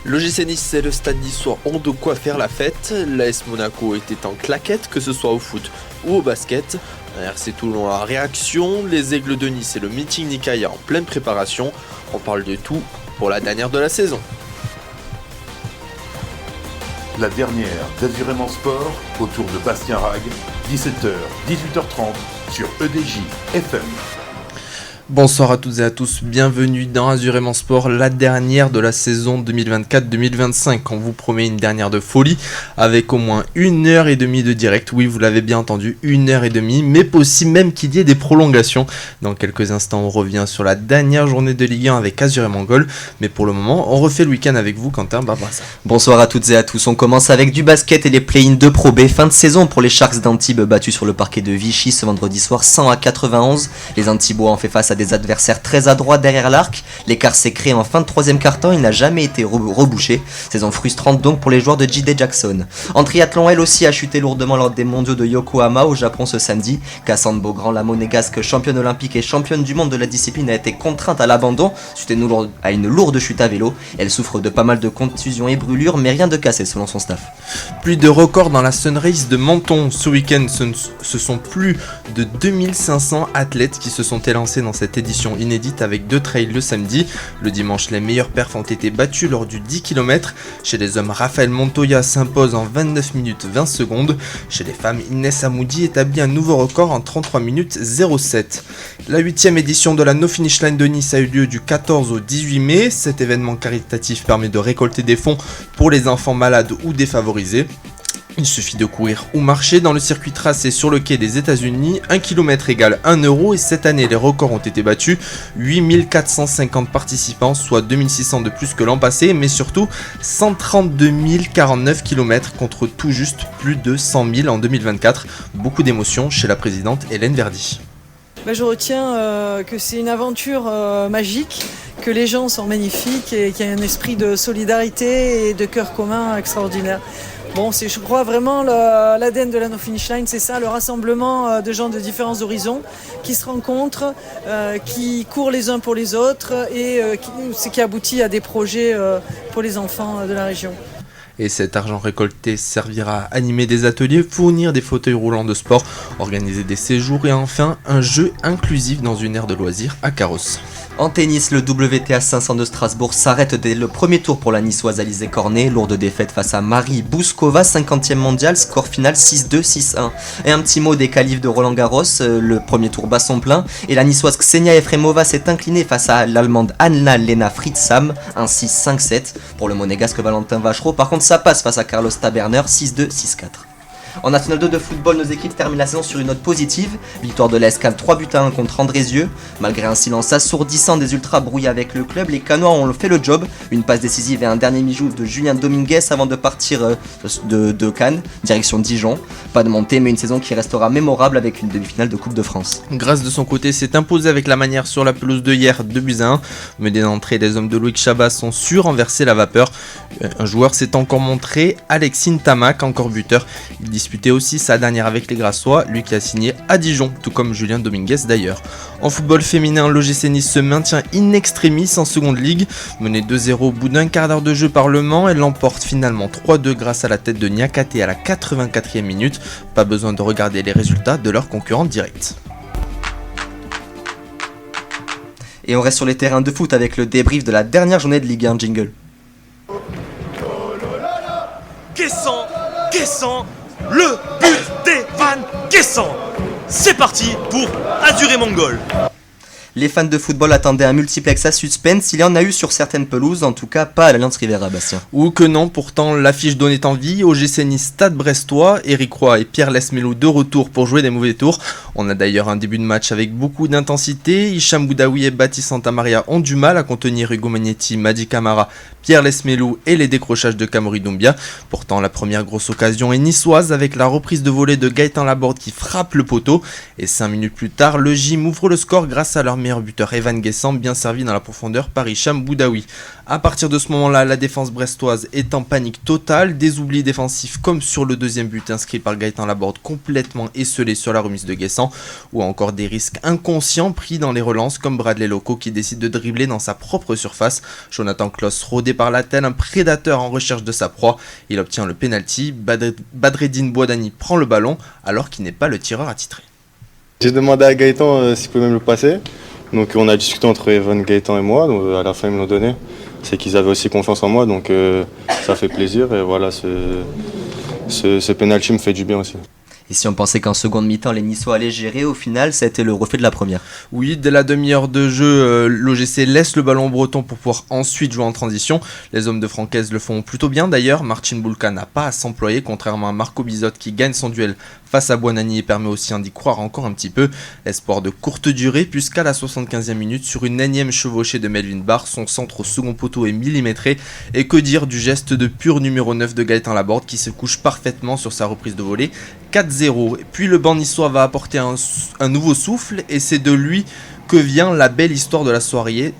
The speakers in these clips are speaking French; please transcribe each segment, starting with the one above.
L'OGC Nice et le Stade Niçois ont de quoi faire la fête. L'AS Monaco était en claquette, que ce soit au foot ou au basket. RC Toulon a réaction, les Aigles de Nice et le Meeting Nicaïa en pleine préparation. On parle de tout pour la dernière de la saison. La dernière d'Azurément Sport autour de Bastien Rag, 17h, 18h30 sur EDJ FM. Bonsoir à toutes et à tous, bienvenue dans Azurément Sport, la dernière de la saison 2024-2025. On vous promet une dernière de folie avec au moins 1h30 de direct. Oui, vous l'avez bien entendu, 1h30, mais possible même qu'il y ait des prolongations. Dans quelques instants, on revient sur la dernière journée de Ligue 1 avec Azurément Goal. Mais pour le moment, on refait le week-end avec vous, Quentin Barbaza. Bonsoir à toutes et à tous. On commence avec du basket et les play-in de Pro B. Fin de saison pour les Sharks d'Antibes battus sur le parquet de Vichy ce vendredi soir 100-91. Les Antibois ont fait face à des adversaires très adroits derrière l'arc. L'écart s'est créé en fin de troisième quart-temps, il n'a jamais été rebouché. Saison frustrante donc pour les joueurs de J.D. Jackson. En triathlon, elle aussi a chuté lourdement lors des mondiaux de Yokohama au Japon ce samedi. Cassandre Beaugrand, la monégasque championne olympique et championne du monde de la discipline, a été contrainte à l'abandon suite à une lourde chute à vélo. Elle souffre de pas mal de contusions et brûlures, mais rien de cassé selon son staff. Plus de records dans la Sunrace de Menton. Ce week-end, ce sont plus de 2500 athlètes qui se sont élancés dans cette édition inédite avec 2 trails le samedi. Le dimanche, les meilleurs perfs ont été battus lors du 10 km. Chez les hommes, Raphaël Montoya s'impose en 29 minutes 20 secondes. Chez les femmes, Inès Amoudi établit un nouveau record en 33 minutes 07. La 8e édition de la No Finish Line de Nice a eu lieu du 14 au 18 mai. Cet événement caritatif permet de récolter des fonds pour les enfants malades ou défavorisés. Il suffit de courir ou marcher dans le circuit tracé sur le quai des États-Unis. 1 km égale 1 euro et cette année les records ont été battus. 8450 participants, soit 2600 de plus que l'an passé, mais surtout 132 049 km contre tout juste plus de 100 000 en 2024. Beaucoup d'émotions chez la présidente Hélène Verdi. Je retiens que c'est une aventure magique, que les gens sont magnifiques et qu'il y a un esprit de solidarité et de cœur commun extraordinaire. C'est, je crois, vraiment l'ADN de la No Finish Line, c'est ça, le rassemblement de gens de différents horizons qui se rencontrent, qui courent les uns pour les autres et ce qui aboutit à des projets pour les enfants de la région. Et cet argent récolté servira à animer des ateliers, fournir des fauteuils roulants de sport, organiser des séjours et enfin un jeu inclusif dans une aire de loisirs à Carrosse. En tennis, le WTA 500 de Strasbourg s'arrête dès le premier tour pour la niçoise Alizé Cornet. Lourde défaite face à Marie Bouskova, 50e mondiale, score final 6-2, 6-1. Et un petit mot des qualifs de Roland Garros, le premier tour bat son plein. Et la niçoise Ksenia Efremova s'est inclinée face à l'allemande Anna-Lena Friedsam, 1-6, 5-7. Pour le monégasque Valentin Vachereau, par contre ça passe face à Carlos Taberner, 6-2, 6-4. En National 2 de football, nos équipes terminent la saison sur une note positive. Victoire de l'Escale 3-1 contre Andrézieux. Malgré un silence assourdissant des ultras brouillés avec le club, les Canois ont fait le job. Une passe décisive et un dernier mijou de Julien Dominguez avant de partir de Cannes, direction Dijon. Pas de montée, mais une saison qui restera mémorable avec une demi-finale de Coupe de France. Grasse de son côté s'est imposé avec la manière sur la pelouse de hier, 2-1. Menés d'entrée, les hommes de Loïc Chabat sont renversé la vapeur. Un joueur s'est encore montré, Alexine Tamac, encore buteur. Il disputait aussi sa dernière avec les Grassois, lui qui a signé à Dijon, tout comme Julien Dominguez d'ailleurs. En football féminin, l'OGC Nice se maintient in extremis en seconde ligue. Menée 2-0 au bout d'un quart d'heure de jeu par Le Mans, elle l'emporte finalement 3-2 grâce à la tête de Niakate à la 84e minute. Pas besoin de regarder les résultats de leurs concurrents directs. Et on reste sur les terrains de foot avec le débrief de la dernière journée de Ligue 1 jingle. Guessant, le but d'Evan Guessant. C'est parti pour Azurément Goal. Les fans de football attendaient un multiplex à suspense, il y en a eu sur certaines pelouses, en tout cas pas à l'Alliance Riviera, Bastien. Ou que non, pourtant l'affiche donnait envie. OGC Nice Stade Brestois, Eric Roy et Pierre Lesmelou de retour pour jouer des mauvais tours. On a d'ailleurs un début de match avec beaucoup d'intensité. Hicham Boudaoui et Baptiste Santamaria ont du mal à contenir Hugo Magnetti, Madi Camara, Pierre Lesmelou et les décrochages de Kamori Doumbia. Pourtant la première grosse occasion est niçoise avec la reprise de volée de Gaëtan Laborde qui frappe le poteau. Et 5 minutes plus tard, le gym ouvre le score grâce à leur meilleur buteur Evan Guessant, bien servi dans la profondeur par Hicham Boudaoui. À partir de ce moment-là, la défense brestoise est en panique totale, des oublis défensifs comme sur le deuxième but inscrit par Gaëtan Laborde complètement esselé sur la remise de Guessant, ou encore des risques inconscients pris dans les relances comme Bradley Loco qui décide de dribbler dans sa propre surface. Jonathan Kloss rodé par la tête, un prédateur en recherche de sa proie, il obtient le penalty. Badreddine Bouadani prend le ballon alors qu'il n'est pas le tireur attitré. J'ai demandé à Gaëtan s'il pouvait même le passer. Donc on a discuté entre Evan, Gaëtan et moi. Donc à la fin ils me l'ont donné. C'est qu'ils avaient aussi confiance en moi, donc ça fait plaisir. Et voilà, ce penalty me fait du bien aussi. Et si on pensait qu'en seconde mi-temps les Niçois allaient gérer, au final ça a été le reflet de la première. Oui, dès la demi-heure de jeu, l'OGC laisse le ballon breton pour pouvoir ensuite jouer en transition. Les hommes de Francaise le font plutôt bien d'ailleurs. Marcin Bulka n'a pas à s'employer, contrairement à Marco Bizot qui gagne son duel face à Bouanani et permet aussi d'y croire encore un petit peu. Espoir de courte durée puisqu'à la 75e minute, sur une énième chevauchée de Melvin Barr, son centre au second poteau est millimétré. Et que dire du geste de pur numéro 9 de Gaëtan Laborde qui se couche parfaitement sur sa reprise de volée. 4-0. Puis le banc niçois va apporter un nouveau souffle et c'est de lui que vient la belle histoire de la soirée.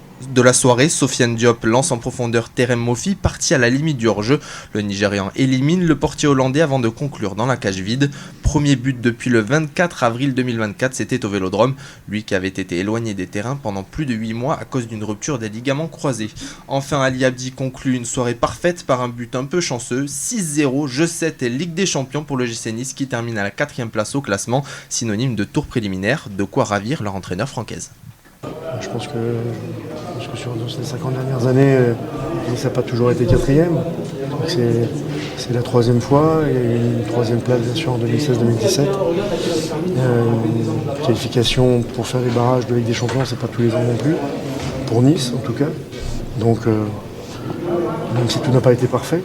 Sofiane Diop lance en profondeur Terem Mofi, parti à la limite du hors-jeu. Le Nigérian élimine le portier hollandais avant de conclure dans la cage vide. Premier but depuis le 24 avril 2024, c'était au Vélodrome, lui qui avait été éloigné des terrains pendant plus de 8 mois à cause d'une rupture des ligaments croisés. Enfin, Ali Abdi conclut une soirée parfaite par un but un peu chanceux, 6-0, jeu 7 et Ligue des Champions pour le GC Nice qui termine à la 4e place au classement, synonyme de tour préliminaire, de quoi ravir leur entraîneur Francaise. Je pense que sur ces 50 dernières années, Nice n'a pas toujours été 4e. C'est la 3e fois et une 3e place bien sûr en 2016-2017. Qualification pour faire les barrages de Ligue des Champions, c'est pas tous les ans non plus, pour Nice en tout cas. Donc même si tout n'a pas été parfait,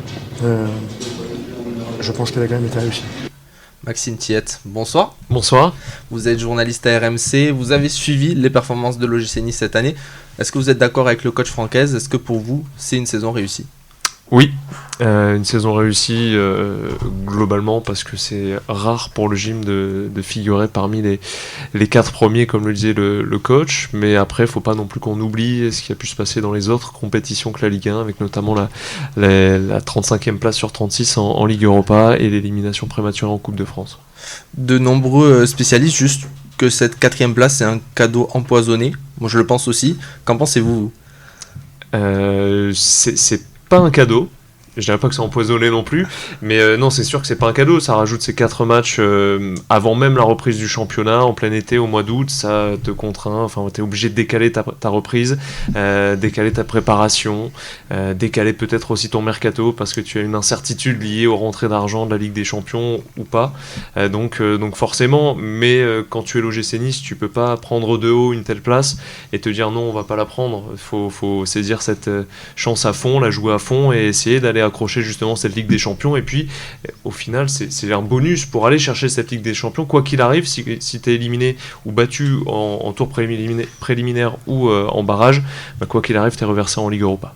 je pense qu'elle a quand même été réussie. Maxime Thiette, bonsoir. Bonsoir. Vous êtes journaliste à RMC, vous avez suivi les performances de l'OGC Nice cette année. Est-ce que vous êtes d'accord avec le coach Francaise ? Est-ce que pour vous, c'est une saison réussie ? Oui, une saison réussie globalement parce que c'est rare pour le gym de figurer parmi les 4 premiers comme le disait le coach, mais après il ne faut pas non plus qu'on oublie ce qui a pu se passer dans les autres compétitions que la Ligue 1 avec notamment la 35e place sur 36 en Ligue Europa et l'élimination prématurée en Coupe de France. De nombreux spécialistes juste que cette 4e place c'est un cadeau empoisonné, moi je le pense aussi, qu'en pensez-vous ? C'est pas un cadeau, je dirais pas que c'est empoisonné non plus, mais non, c'est sûr que c'est pas un cadeau, ça rajoute ces 4 matchs avant même la reprise du championnat, en plein été, au mois d'août, ça te contraint, enfin t'es obligé de décaler ta reprise, décaler ta préparation, décaler peut-être aussi ton mercato, parce que tu as une incertitude liée aux rentrées d'argent de la Ligue des Champions ou pas, donc forcément, mais quand tu es l'OGC Nice, tu peux pas prendre de haut une telle place et te dire non, on va pas la prendre, faut saisir cette chance à fond, la jouer à fond et essayer d'aller accrocher justement cette Ligue des Champions, et puis au final c'est un bonus pour aller chercher cette Ligue des Champions quoi qu'il arrive. Si tu es éliminé ou battu en tour préliminaire ou en barrage, quoi qu'il arrive tu es reversé en Ligue Europa.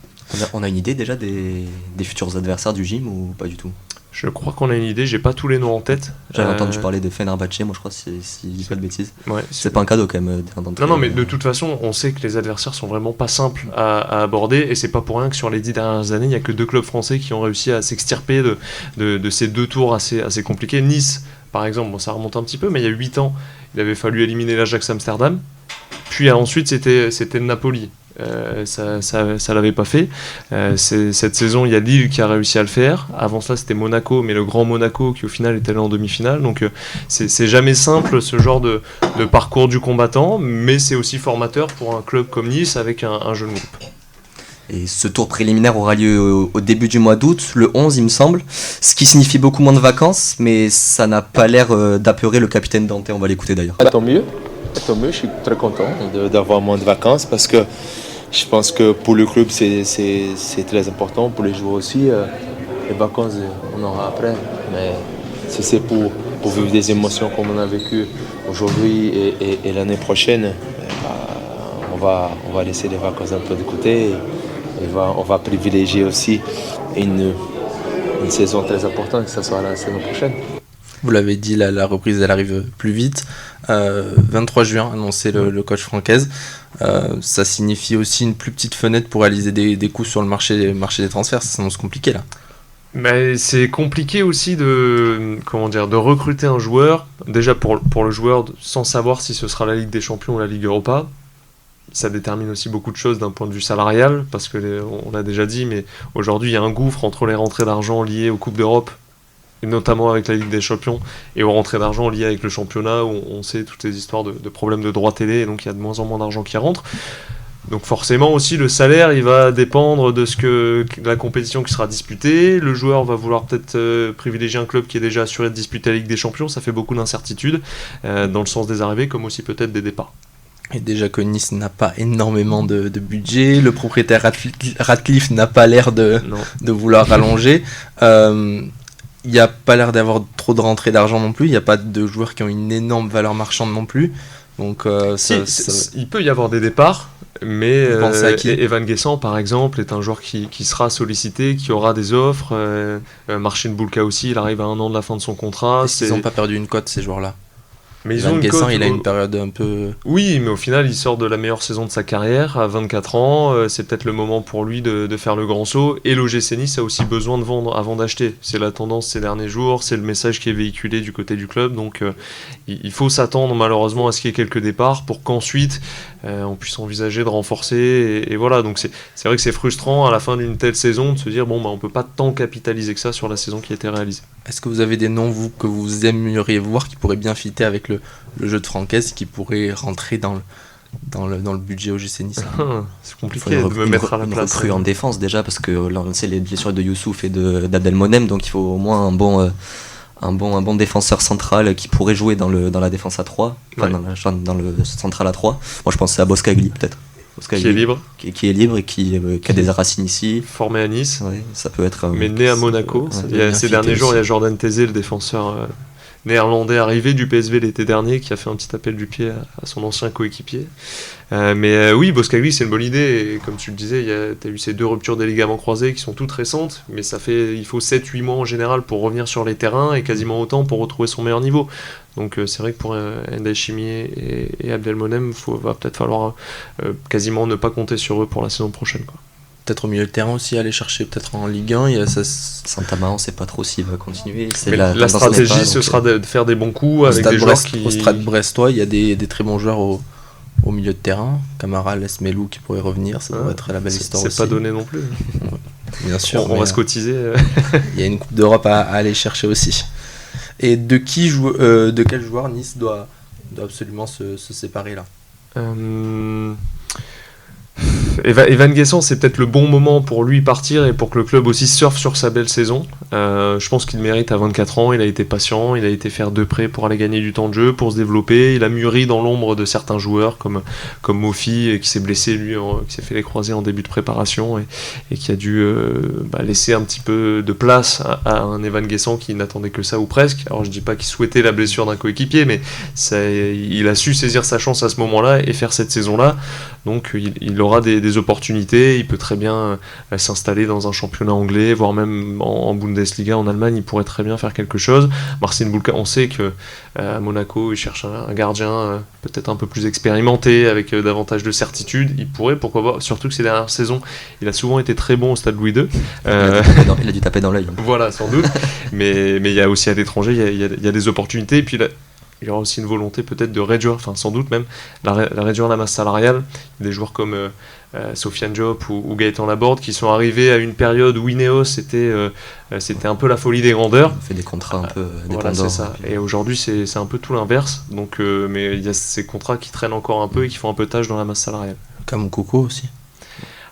On a une idée déjà des futurs adversaires du gym ou pas du tout ? Je crois qu'on a une idée, j'ai pas tous les noms en tête. J'avais entendu parler de Fenerbahçe, moi je crois, si je dis pas de bêtises. Ouais, c'est pas un cadeau quand même. Non, mais de toute façon, on sait que les adversaires sont vraiment pas simples à aborder, et c'est pas pour rien que sur les 10 dernières années, il y a que 2 clubs français qui ont réussi à s'extirper de ces 2 tours assez compliqués. Nice, par exemple, bon, ça remonte un petit peu, mais il y a 8 ans, il avait fallu éliminer l'Ajax Amsterdam, puis ensuite c'était le Napoli. Ça l'avait pas fait. Cette saison, il y a Lille qui a réussi à le faire. Avant ça, c'était Monaco, mais le grand Monaco qui au final est allé en demi-finale. Donc c'est jamais simple ce genre de parcours du combattant, mais c'est aussi formateur pour un club comme Nice avec un jeune groupe. Et ce tour préliminaire aura lieu au début du mois d'août, le 11 il me semble, ce qui signifie beaucoup moins de vacances, mais ça n'a pas l'air d'apeurer le capitaine Dante, on va l'écouter d'ailleurs. Tant mieux, je suis très content d'avoir moins de vacances parce que je pense que pour le club c'est très important, pour les joueurs aussi. Les vacances on aura après, mais si c'est pour vivre des émotions comme on a vécu aujourd'hui et l'année prochaine, on va laisser les vacances un peu de côté et on va privilégier aussi une saison très importante, que ce soit la saison prochaine. Vous l'avez dit, la reprise elle arrive plus vite. 23 juin, annoncé le coach Francaise. Ça signifie aussi une plus petite fenêtre pour réaliser des coups sur le marché des transferts. Ça s'annonce compliqué là. Mais c'est compliqué aussi de recruter un joueur, déjà pour le joueur, sans savoir si ce sera la Ligue des Champions ou la Ligue Europa. Ça détermine aussi beaucoup de choses d'un point de vue salarial, parce que on l'a déjà dit, mais aujourd'hui il y a un gouffre entre les rentrées d'argent liées aux Coupes d'Europe, et notamment avec la Ligue des Champions, et aux rentrées d'argent liées avec le championnat, où on sait toutes les histoires de problèmes de droits télé, et donc il y a de moins en moins d'argent qui rentre. Donc forcément aussi le salaire il va dépendre de la compétition qui sera disputée. Le joueur va vouloir peut-être privilégier un club qui est déjà assuré de disputer la Ligue des Champions. Ça fait beaucoup d'incertitudes dans le sens des arrivées comme aussi peut-être des départs. Et déjà que Nice n'a pas énormément de budget, le propriétaire Ratcliffe n'a pas l'air de vouloir rallonger. Il n'y a pas l'air d'avoir trop de rentrées d'argent non plus. Il n'y a pas de joueurs qui ont une énorme valeur marchande non plus. Donc il peut y avoir des départs. Mais Evan Guessant par exemple est un joueur qui sera sollicité, qui aura des offres. Marcin Bulka aussi, il arrive à 1 an de la fin de son contrat. Ils n'ont pas perdu une cote ces joueurs-là. Mais Evan Guessant, il a une période un peu... Oui, mais au final, il sort de la meilleure saison de sa carrière, à 24 ans. C'est peut-être le moment pour lui de faire le grand saut. Et l'OGC Nice a aussi besoin de vendre avant d'acheter. C'est la tendance ces derniers jours, c'est le message qui est véhiculé du côté du club. Donc il faut s'attendre malheureusement à ce qu'il y ait quelques départs pour qu'ensuite on puisse envisager de renforcer. Et voilà, donc c'est vrai que c'est frustrant à la fin d'une telle saison de se dire on peut pas tant capitaliser que ça sur la saison qui a été réalisée. Est-ce que vous avez des noms que vous aimeriez voir qui pourraient bien fitter avec le jeu de Francaise, qui pourraient rentrer dans le budget OGC Nice? C'est compliqué de me mettre à la place. Une recrue en défense déjà, parce que là on sait les blessures de Youssouf et d'Abdelmonem, donc il faut au moins un bon défenseur central qui pourrait jouer dans la défense à 3, enfin dans le central à 3. Moi je pense à Boskagli peut-être. Qui est libre. Qui est libre et qui a des racines ici. Formé à Nice. Ouais, ça peut être. Mais né à Monaco. Ces derniers jours, il y a Jordan Tézé, le défenseur néerlandais arrivé du PSV l'été dernier, qui a fait un petit appel du pied à son ancien coéquipier. Oui, Boskagli, c'est une bonne idée. Et comme tu le disais, tu as eu ces 2 ruptures des ligaments croisés qui sont toutes récentes, mais il faut 7-8 mois en général pour revenir sur les terrains et quasiment autant pour retrouver son meilleur niveau. Donc c'est vrai que pour Ndiaye Chimier et Abdelmonem, va peut-être falloir quasiment ne pas compter sur eux pour la saison prochaine, quoi. Peut-être au milieu de terrain aussi, aller chercher peut-être en Ligue 1. Saint-Amand, on ne sait pas trop s'il va continuer. La stratégie, ce sera de faire des bons coups avec des joueurs qui... Au Stade Brestois, il y a des très bons joueurs au milieu de terrain. Camara, Lesmelou qui pourrait revenir, ça devrait être la belle histoire aussi. C'est pas donné non plus. Bien sûr. On va se cotiser. Il y a une Coupe d'Europe à aller chercher aussi. Et de quel joueur Nice doit absolument se séparer là? Evan Guessant, c'est peut-être le bon moment pour lui partir et pour que le club aussi surfe sur sa belle saison. Je pense qu'il mérite à 24 ans, il a été patient, il a été faire 2 prêts pour aller gagner du temps de jeu, pour se développer. Il a mûri dans l'ombre de certains joueurs comme Mofi, qui s'est blessé lui, qui s'est fait les croisés en début de préparation et qui a dû laisser un petit peu de place à un Evan Guessant qui n'attendait que ça ou presque. Alors je dis pas qu'il souhaitait la blessure d'un coéquipier, mais il a su saisir sa chance à ce moment-là et faire cette saison-là. Donc il aura des opportunités, il peut très bien s'installer dans un championnat anglais, voire même en Bundesliga en Allemagne, il pourrait très bien faire quelque chose. Marcin Bulka, on sait que à Monaco, il cherche un gardien peut-être un peu plus expérimenté, avec davantage de certitude. Il pourrait, pourquoi pas, surtout que ces dernières saisons, il a souvent été très bon au Stade Louis II. Il a dû taper dans l'œil. Voilà, sans doute. mais il y a aussi à l'étranger, il y a des opportunités, et puis il y aura aussi une volonté peut-être de réduire, enfin sans doute même, réduire la masse salariale. Il y a des joueurs comme Sofiane Diop ou Gaëtan Laborde qui sont arrivés à une période où Ineos c'était un peu la folie des grandeurs. On fait des contrats un peu dépendants. Voilà, c'est ça. Et aujourd'hui c'est un peu tout l'inverse. Donc, mais il y a ces contrats qui traînent encore un peu et qui font un peu tâche dans la masse salariale. Comme Coco aussi.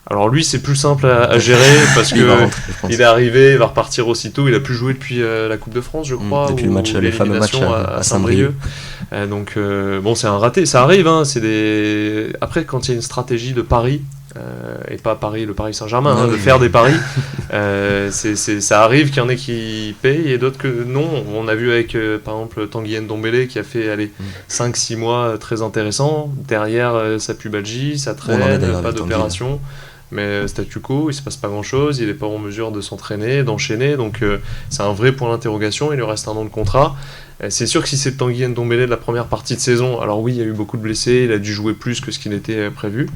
Alors lui c'est plus simple à gérer parce que il est arrivé, il va repartir aussitôt, il a plus joué depuis la Coupe de France je crois, depuis le fameux match à Saint-Brieuc. Donc bon c'est un raté, ça arrive hein, après quand il y a une stratégie de pari et pas le Paris Saint-Germain, de faire des paris, ça arrive qu'il y en ait qui payent et d'autres que non. On a vu avec par exemple Tanguy Ndombele qui a fait 5-6 mois très intéressants, derrière sa pubalgie, ça traîne, pas d'opération. Mais statu quo, il se passe pas grand-chose, il n'est pas en mesure de s'entraîner, d'enchaîner, donc c'est un vrai point d'interrogation, il lui reste 1 an de contrat. C'est sûr que si c'est Tanguy Ndombele de la première partie de saison, alors oui, il y a eu beaucoup de blessés, il a dû jouer plus que ce qu'il était prévu,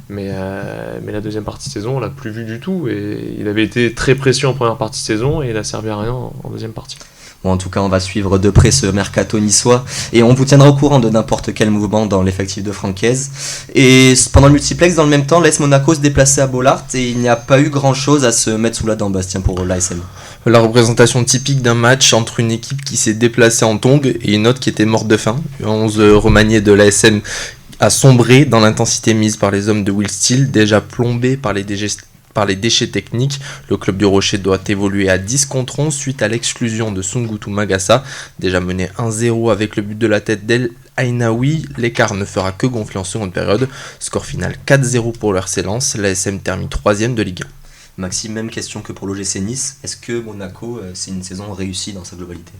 mais la deuxième partie de saison, on l'a plus vu du tout, et il avait été très précieux en première partie de saison, et il a servi à rien en deuxième partie. Bon, en tout cas, on va suivre de près ce mercato niçois et on vous tiendra au courant de n'importe quel mouvement dans l'effectif de Francaise. Et pendant le multiplex, dans le même temps, l'AS Monaco se déplaçait à Bollaert et il n'y a pas eu grand-chose à se mettre sous la dent, Bastien, pour l'ASM. La représentation typique d'un match entre une équipe qui s'est déplacée en tongs et une autre qui était morte de faim. 11 remaniés de l'ASM a sombré dans l'intensité mise par les hommes de Will Steele, déjà plombés par les déchets techniques. Le club du Rocher doit évoluer à 10 contre 11 suite à l'exclusion de Sungutu Magassa, déjà mené 1-0 avec le but de la tête d'El Ainaoui. L'écart ne fera que gonfler en seconde période. Score final 4-0 pour le RC Lens. L'ASM termine 3ème de Ligue 1. Maxime, même question que pour l'OGC Nice. Est-ce que Monaco, c'est une saison réussie dans sa globalité ?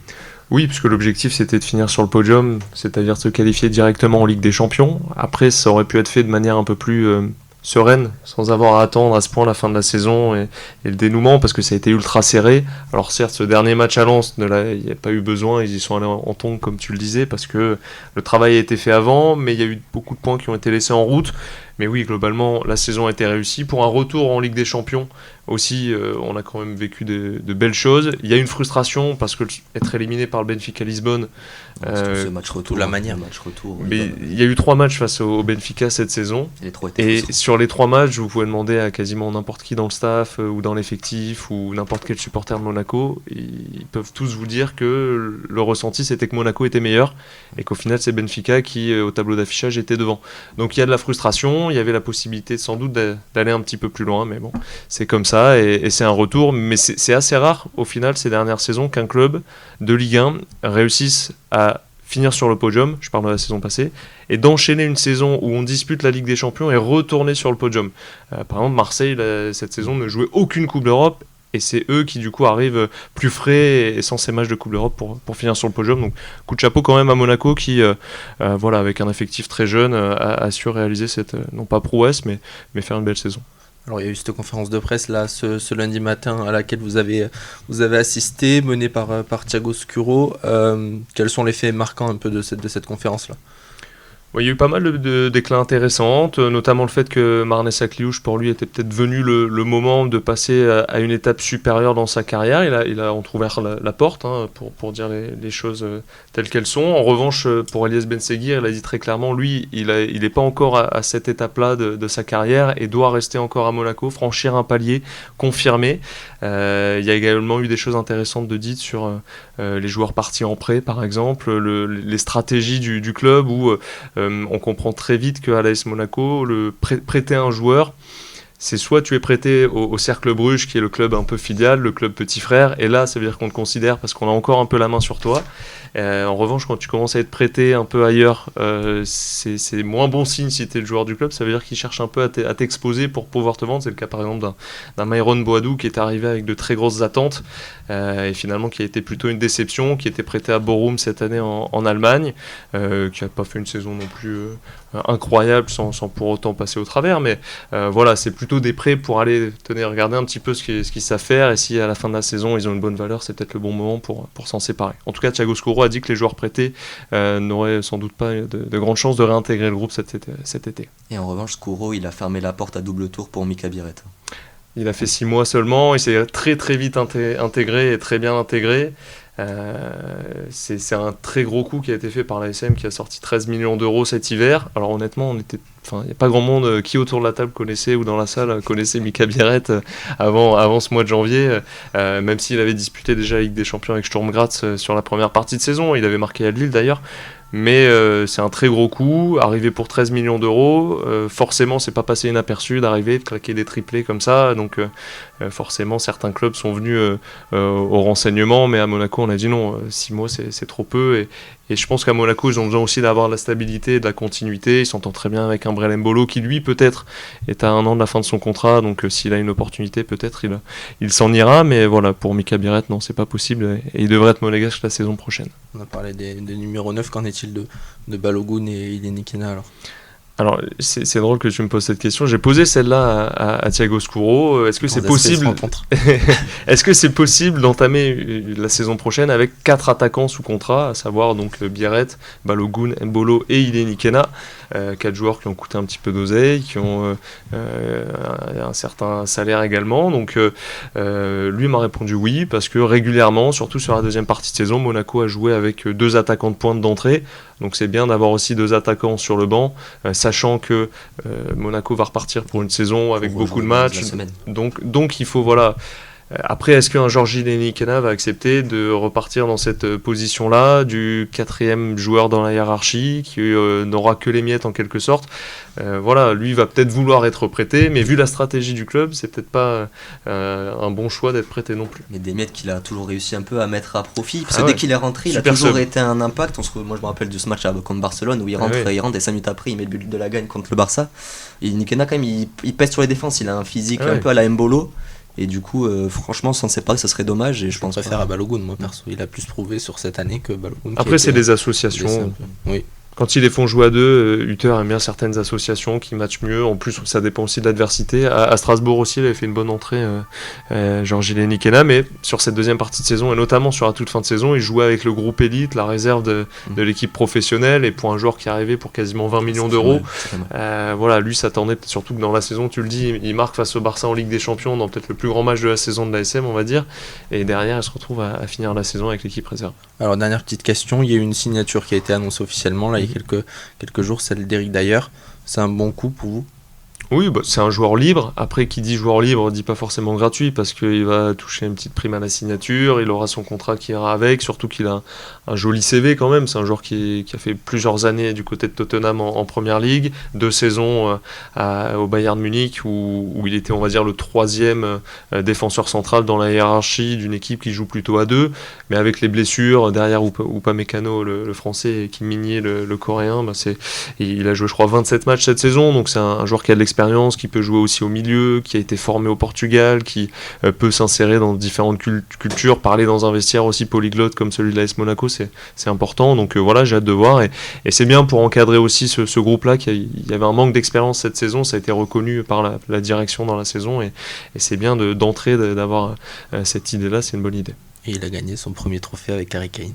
Oui, puisque l'objectif c'était de finir sur le podium, c'est-à-dire de se qualifier directement en Ligue des Champions. Après, ça aurait pu être fait de manière un peu plus sereine, sans avoir à attendre à ce point la fin de la saison et le dénouement, parce que ça a été ultra serré. Alors certes, ce dernier match à Lens, il n'y a pas eu besoin, ils y sont allés en tongs comme tu le disais, parce que le travail a été fait avant, mais il y a eu beaucoup de points qui ont été laissés en route. Mais oui, globalement, la saison a été réussie. Pour un retour en Ligue des Champions aussi, on a quand même vécu de belles choses. Il y a une frustration parce que être éliminé par le Benfica Lisbonne, ce match retour, la manière. Match retour, mais il y a eu 3 matchs face au Benfica cette saison. Et sur les 3 matchs, vous pouvez demander à quasiment n'importe qui dans le staff ou dans l'effectif ou n'importe quel supporter de Monaco, ils peuvent tous vous dire que le ressenti c'était que Monaco était meilleur et qu'au final c'est Benfica qui au tableau d'affichage était devant. Donc il y a de la frustration, il y avait la possibilité sans doute d'aller un petit peu plus loin, mais bon, c'est comme ça et c'est un retour. Mais c'est assez rare au final ces dernières saisons qu'un club de Ligue 1 réussisse à finir sur le podium, je parle de la saison passée, et d'enchaîner une saison où on dispute la Ligue des Champions et retourner sur le podium. Par exemple, Marseille, cette saison, ne jouait aucune Coupe d'Europe, et c'est eux qui du coup arrivent plus frais et sans ces matchs de Coupe d'Europe pour finir sur le podium. Donc coup de chapeau quand même à Monaco qui, voilà, avec un effectif très jeune, a su réaliser cette, non pas prouesse, mais faire une belle saison. Alors il y a eu cette conférence de presse là ce lundi matin à laquelle vous avez assisté, menée par Thiago Scuro. Quels sont les faits marquants un peu de cette conférence là ? Il y a eu pas mal de déclins intéressants, notamment le fait que Marnez Sakliouche, pour lui, était peut-être venu le moment de passer à une étape supérieure dans sa carrière. Il a entrouvert la porte pour dire les choses telles qu'elles sont. En revanche, pour Elias Benseguir, il a dit très clairement, lui, il n'est pas encore à cette étape-là de sa carrière et doit rester encore à Monaco, franchir un palier, confirmé. Il y a également eu des choses intéressantes de dites sur les joueurs partis en prêt, par exemple, les stratégies du club où on comprend très vite qu'à l'AS Monaco, prêter un joueur, c'est soit tu es prêté au Cercle Bruges, qui est le club un peu filial, le club petit frère, et là ça veut dire qu'on te considère parce qu'on a encore un peu la main sur toi. En revanche, quand tu commences à être prêté un peu ailleurs, c'est moins bon signe si tu es le joueur du club, ça veut dire qu'ils cherchent un peu à t'exposer pour pouvoir te vendre. C'est le cas par exemple d'un Myron Boadou qui est arrivé avec de très grosses attentes et finalement qui a été plutôt une déception, qui était prêté à Bochum cette année en Allemagne, qui n'a pas fait une saison non plus incroyable sans pour autant passer au travers, mais voilà, c'est plutôt des prêts pour aller regarder un petit peu ce qu'ils savent faire, et si à la fin de la saison ils ont une bonne valeur, c'est peut-être le bon moment pour s'en séparer. En tout cas, Thiago Scuro a dit que les joueurs prêtés n'auraient sans doute pas de grandes chances de réintégrer le groupe cet été. Et en revanche, Scuro, il a fermé la porte à double tour pour Mika Biret. Il a fait 6 mois seulement, il s'est très très vite intégré et très bien intégré. C'est un très gros coup qui a été fait par l'ASM, qui a sorti 13 millions d'euros cet hiver. Alors honnêtement, il n'y a pas grand monde qui autour de la table connaissait, ou dans la salle connaissait Mika Biret avant ce mois de janvier, même s'il avait disputé déjà la Ligue des Champions avec Sturm Graz sur la première partie de saison. Il avait marqué à Lille d'ailleurs. Mais c'est un très gros coup, arrivé pour 13 millions d'euros, forcément c'est pas passé inaperçu d'arriver, de claquer des triplés comme ça, donc forcément certains clubs sont venus au renseignement, mais à Monaco on a dit non, 6 mois c'est trop peu, et je pense qu'à Monaco ils ont besoin aussi d'avoir de la stabilité et de la continuité. Ils s'entendent très bien avec un Brel Mbolo qui lui peut-être est à 1 an de la fin de son contrat, donc s'il a une opportunité peut-être il s'en ira, mais voilà, pour Mika Biret non, c'est pas possible, et il devrait être monégasque la saison prochaine. On a parlé des numéros 9, qu'en est-il de Balogun et Ilinikina alors ? Alors, c'est drôle que tu me poses cette question. J'ai posé celle-là à Thiago Scuro. Est-ce que c'est possible Est-ce que c'est possible d'entamer la saison prochaine avec 4 attaquants sous contrat, à savoir donc Biarret, Balogun, Mbolo et Ileni Kena, 4 joueurs qui ont coûté un petit peu d'oseille, qui ont un certain salaire également. Donc, lui m'a répondu oui, parce que régulièrement, surtout sur la deuxième partie de saison, Monaco a joué avec 2 attaquants de pointe d'entrée. Donc c'est bien d'avoir aussi 2 attaquants sur le banc, sachant que Monaco va repartir pour une saison avec beaucoup de matchs. Donc il faut, voilà. Après, est-ce qu'un Georgi Ileni Kena va accepter de repartir dans cette position-là, du 4e joueur dans la hiérarchie, qui n'aura que les miettes en quelque sorte. Voilà, lui va peut-être vouloir être prêté, mais vu la stratégie du club, c'est peut-être pas un bon choix d'être prêté non plus. Mais des miettes qu'il a toujours réussi un peu à mettre à profit, parce que dès qu'il est rentré, il a toujours été un impact. Moi je me rappelle de ce match contre Barcelone où il rentre et 5 minutes après il met le but de la gagne contre le Barça. Et Nikena quand même il pèse sur les défenses, il a un physique un peu à la Mbolo. Et du coup, franchement, sans séparer, ça serait dommage. Et je pense préfère à Balogun, moi perso. Il a plus prouvé sur cette année que Balogun. Après, c'est des associations. Oui. Quand ils les font jouer à 2, Hutter aime bien certaines associations qui matchent mieux. En plus, ça dépend aussi de l'adversité. À Strasbourg aussi, il avait fait une bonne entrée, Georgi Ileni Kena, mais sur cette deuxième partie de saison, et notamment sur la toute fin de saison, il jouait avec le groupe élite, la réserve de l'équipe professionnelle, et pour un joueur qui arrivait pour quasiment 20 millions d'euros, voilà, lui s'attendait, surtout que dans la saison, tu le dis, il marque face au Barça en Ligue des Champions, dans peut-être le plus grand match de la saison de l'ASM, on va dire, et derrière, il se retrouve à finir la saison avec l'équipe réserve. Alors, dernière petite question, il y a eu une signature qui a été annoncée officiellement, là, il y a quelques jours, celle d'Eric Dyer. C'est un bon coup pour vous? Oui, c'est un joueur libre. Après, qui dit joueur libre, dit pas forcément gratuit, parce qu'il va toucher une petite prime à la signature, il aura son contrat qui ira avec, surtout qu'il a un joli CV quand même. C'est un joueur qui a fait plusieurs années du côté de Tottenham en Première Ligue, 2 saisons au Bayern Munich, où il était, on va dire, le 3e défenseur central dans la hiérarchie d'une équipe qui joue plutôt à 2, mais avec les blessures, derrière Upamecano, le français, et Kim Min-jae, le coréen, il a joué, je crois, 27 matchs cette saison, donc c'est un joueur qui a de l'expérience, qui peut jouer aussi au milieu, qui a été formé au Portugal, qui peut s'insérer dans différentes cultures, parler dans un vestiaire aussi polyglotte comme celui de l'AS Monaco, c'est important. Donc voilà, j'ai hâte de voir. Et c'est bien pour encadrer aussi ce groupe-là, il y avait un manque d'expérience cette saison, ça a été reconnu par la direction dans la saison, et c'est bien d'entrer, d'avoir cette idée-là, c'est une bonne idée. Et il a gagné son premier trophée avec Harry Kane.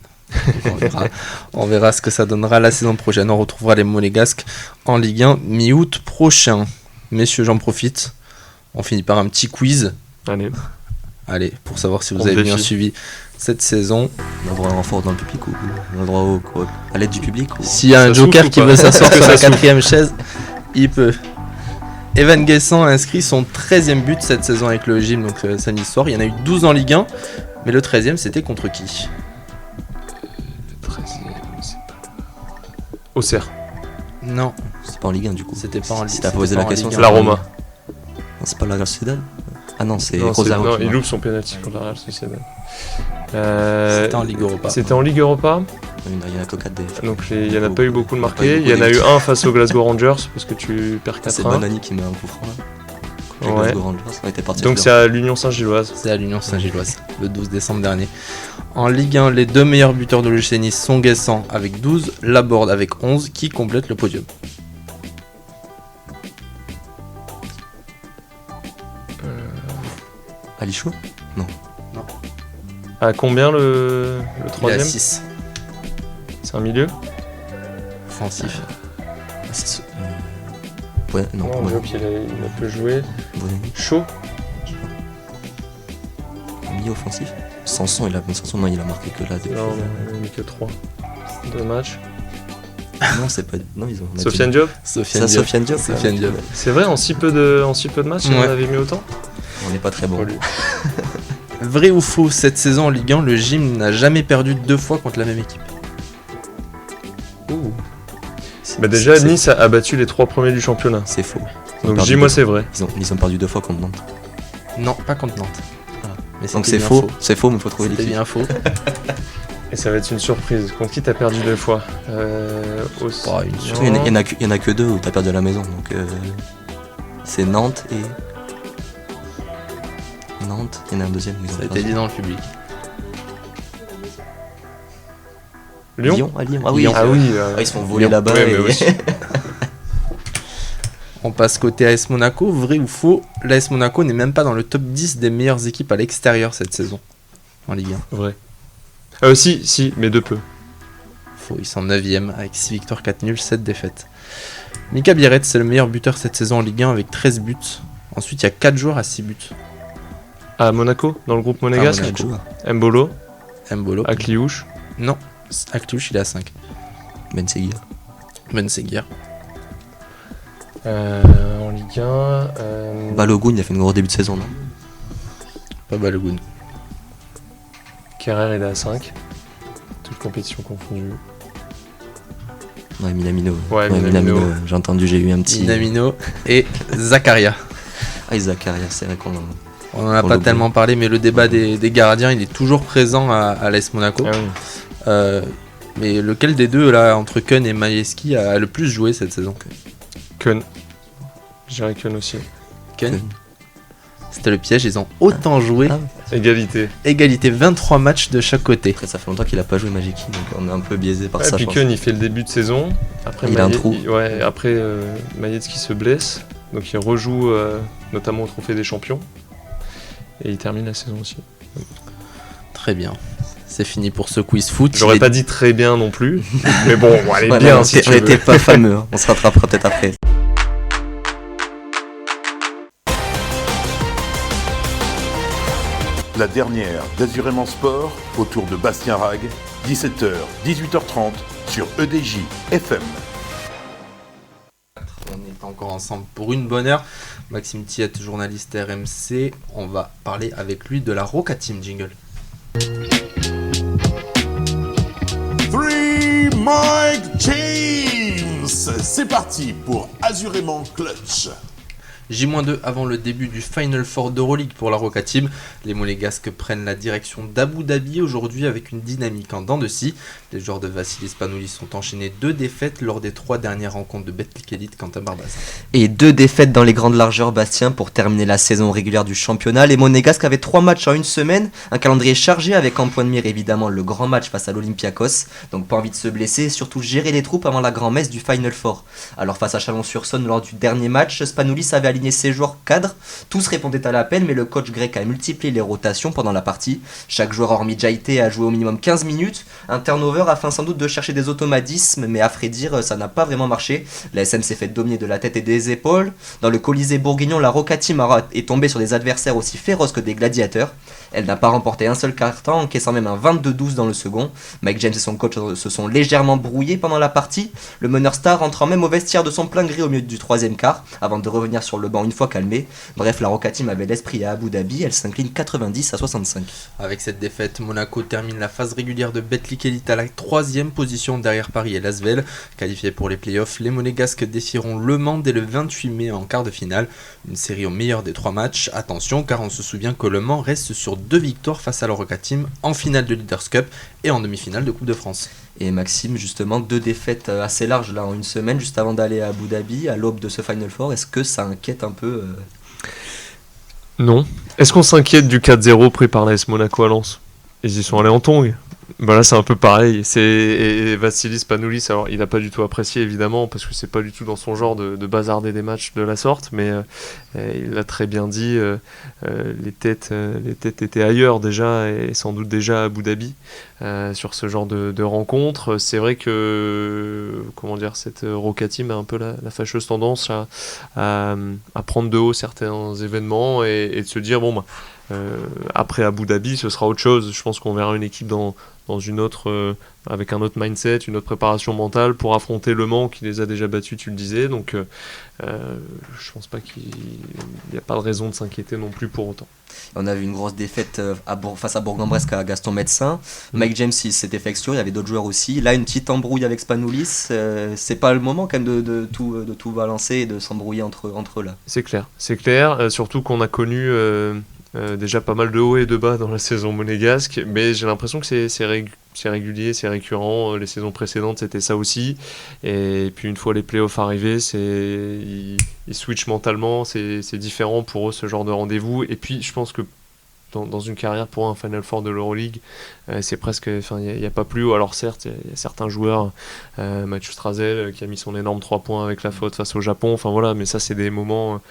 On verra ce que ça donnera la saison prochaine. On retrouvera les Monégasques en Ligue 1 mi-août prochain. Messieurs, j'en profite. On finit par un petit quiz. Allez, pour savoir si vous avez bien suivi cette saison. On a droit à un renfort dans le public ou on a droit à l'aide du public S'il y a un joker qui veut s'asseoir sur la 4e chaise, il peut. Evan Guessant a inscrit son 13e but cette saison avec le gym, donc c'est une histoire. Il y en a eu 12 en Ligue 1, mais le 13e c'était contre qui? Le 13e, c'est pas... Auxerre. Non. C'est pas en Ligue 1 du coup. C'était pas en Ligue 1. Si t'as posé la question, c'est la Roma. Non, c'est pas la Real Sociedad. Ah non, c'est Rosario. Non, il loupe son penalty contre la Real Sociedad. C'était en Ligue Europa. C'était en Ligue Europa. Il y en a que 4 des. Donc il n'y en a pas eu beaucoup de marqués. Il y en a eu un face aux Glasgow Rangers parce que tu perds 4-1. C'est Bonani qui met un coup franc là. Ouais. Rangers, on était parti. Donc c'est à l'Union Saint-Gilloise. C'est à l'Union Saint-Gilloise, le 12 décembre dernier. En Ligue 1, les 2 meilleurs buteurs de l'OGC Nice sont Guessant avec 12, Laborde avec 11, qui complète le podium. Alichou ? Non. À combien le 3e ? Il est à 6. C'est un milieu ? Offensif. Ouais, non, il a peu joué. Chaud ? Milieu offensif ? Sanson, il a marqué que là. Non, il a mis que 3. 2 matchs. Non, c'est pas. Non, ils ont. Sofiane Diop ? Sofiane Diop. C'est vrai, en si peu de matchs, il en avait mis autant ? On n'est pas très bon. Vrai ou faux, cette saison en Ligue 1, le gym n'a jamais perdu 2 fois contre la même équipe. Bah déjà, Nice a battu les 3 premiers du championnat. C'est faux. Donc dis-moi c'est vrai. Ils ont perdu 2 fois contre Nantes. Non, pas contre Nantes. Mais donc c'est faux. C'est faux, mais il faut trouver l'équipe. C'est bien faux. Et ça va être une surprise. Contre qui t'as perdu 2 fois Il y en a que 2 où t'as perdu à la maison. Donc c'est Nantes et... Nantes, il y en a un deuxième. Ça a été dit dans le public. Lyon. Ah oui, Lyon. ils se font voler là-bas. Ouais, mais aussi. On passe côté AS Monaco. Vrai ou faux, l'AS Monaco n'est même pas dans le top 10 des meilleures équipes à l'extérieur cette saison en Ligue 1. Vrai. Si, mais de peu. Faux, ils sont 9ème avec 6 victoires, 4 nuls, 7 défaites. Mika Biarritz, c'est le meilleur buteur cette saison en Ligue 1 avec 13 buts. Ensuite, il y a 4 joueurs à 6 buts. À Monaco, dans le groupe monégasque. Mbolo, Akliouche. Non, Akliouche, il est à 5. Ben Seguir. En Ligue 1. Balogun, il a fait une grosse début de saison, non? Pas Balogun. Kerrer, il est à 5. Toute compétition confondue. Ouais, Minamino. Ouais, Minamino. J'ai entendu, j'ai eu un petit. Minamino et Zakaria. Zakaria, c'est vrai qu'on On n'en a pas tellement parlé, mais le débat des gardiens, il est toujours présent à l'AS Monaco. Ah oui. Mais lequel des deux, là, entre Keun et Majewski, a le plus joué cette saison? Keun. Je dirais Keun aussi. Keun. C'était le piège, ils ont autant joué. Égalité, 23 matchs de chaque côté. Après, ça fait longtemps qu'il a pas joué Majewski, donc on est un peu biaisé par ça. Et puis Keun, il fait le début de saison. Après, il a un trou. Après, Majewski se blesse, donc il rejoue notamment au Trophée des Champions. Et il termine la saison aussi. Très bien. C'est fini pour ce quiz foot. J'aurais pas dit très bien non plus, mais bon, allez bien si tu veux. On était pas fameux, hein. On se rattrapera peut-être après. La dernière d'Azurément Sport autour de Bastien Rag, 17h, 18h30 sur EDJ FM. On est encore ensemble pour une bonne heure. Maxime Tiette, journaliste RMC. On va parler avec lui de la Roca Team Jingle. 3 Mike James. C'est parti pour Azurément Clutch. J-2 avant le début du Final Four d'Euroleague pour la Roca Team. Les Monégasques prennent la direction d'Abu Dhabi aujourd'hui avec une dynamique en dents de scie. Les joueurs de Vassilis Spanoulis ont enchaîné 2 défaites lors des 3 dernières rencontres de Betclic Elite quant à Barbazan. Et 2 défaites dans les grandes largeurs, Bastien, pour terminer la saison régulière du championnat. Les Monégasques avaient 3 matchs en une semaine, un calendrier chargé avec en point de mire évidemment le grand match face à l'Olympiakos. Donc pas envie de se blesser et surtout gérer les troupes avant la grand-messe du Final Four. Alors face à Chalon-sur-Saône lors du dernier match, Spanoulis avait aligné ses joueurs cadres. Tous répondaient à l'appel, mais le coach grec a multiplié les rotations pendant la partie. Chaque joueur hormis Jaïté a joué au minimum 15 minutes. Un turnover afin sans doute de chercher des automatismes, mais à vrai dire, ça n'a pas vraiment marché. La SM s'est fait dominer de la tête et des épaules. Dans le Colisée bourguignon, la Roca Team est tombée sur des adversaires aussi féroces que des gladiateurs. Elle n'a pas remporté un seul carton, encaissant même un 22-12 dans le second. Mike James et son coach se sont légèrement brouillés pendant la partie. Le meneur star rentrant même au vestiaire de son plein gré au milieu du 3e quart, avant de revenir sur le banc une fois calmé. Bref, la Roca Team avait l'esprit à Abu Dhabi, elle s'incline 90-65. Avec cette défaite, Monaco termine la phase régulière de Betclic Elite à la 3e position derrière Paris et Lasvel. Qualifiés pour les playoffs, les Monégasques défieront Le Mans dès le 28 mai en quart de finale. Une série au meilleur des 3 matchs. Attention, car on se souvient que Le Mans reste sur 2 victoires face à la Roca Team en finale de Leaders Cup et en demi-finale de Coupe de France. Et Maxime, justement, 2 défaites assez larges là en une semaine, juste avant d'aller à Abu Dhabi, à l'aube de ce Final Four. Est-ce que ça inquiète un peu Non. Est-ce qu'on s'inquiète du 4-0 pris par l'AS Monaco à Lens? Ils y sont allés en tongs. Bah là c'est un peu pareil. Et Vassilis Spanoulis, alors il n'a pas du tout apprécié évidemment parce que c'est pas du tout dans son genre de bazarder des matchs de la sorte, mais il l'a très bien dit. Les têtes étaient ailleurs déjà et sans doute déjà à Abu Dhabi sur ce genre de rencontre. C'est vrai que cette Roca Team a un peu la fâcheuse tendance à prendre de haut certains événements et de se dire après Abu Dhabi ce sera autre chose. Je pense qu'on verra une équipe dans une autre avec un autre mindset, une autre préparation mentale pour affronter Le Mans qui les a déjà battus, tu le disais, donc je pense pas qu'il n'y a pas de raison de s'inquiéter non plus pour autant. On a vu une grosse défaite face à Bourg-en-Bresse à Gaston Médecin. Mike James il s'était fait exclure, il y avait d'autres joueurs aussi. Là une petite embrouille avec Spanoulis, c'est pas le moment quand même de tout balancer et de s'embrouiller entre eux là. C'est clair, surtout qu'on a connu déjà pas mal de hauts et de bas dans la saison monégasque, mais j'ai l'impression que c'est régulier, c'est récurrent. Les saisons précédentes c'était ça aussi, et puis une fois les playoffs arrivés, ils switchent mentalement, c'est différent pour eux ce genre de rendez-vous. Et puis je pense que dans une carrière pour un Final Four de l'Euroleague. C'est presque, enfin, il n'y a pas plus haut. Alors certes, il y a certains joueurs, Mathieu Strazel qui a mis son énorme 3 points avec la faute face au Japon. Enfin voilà, mais ça c'est des moments,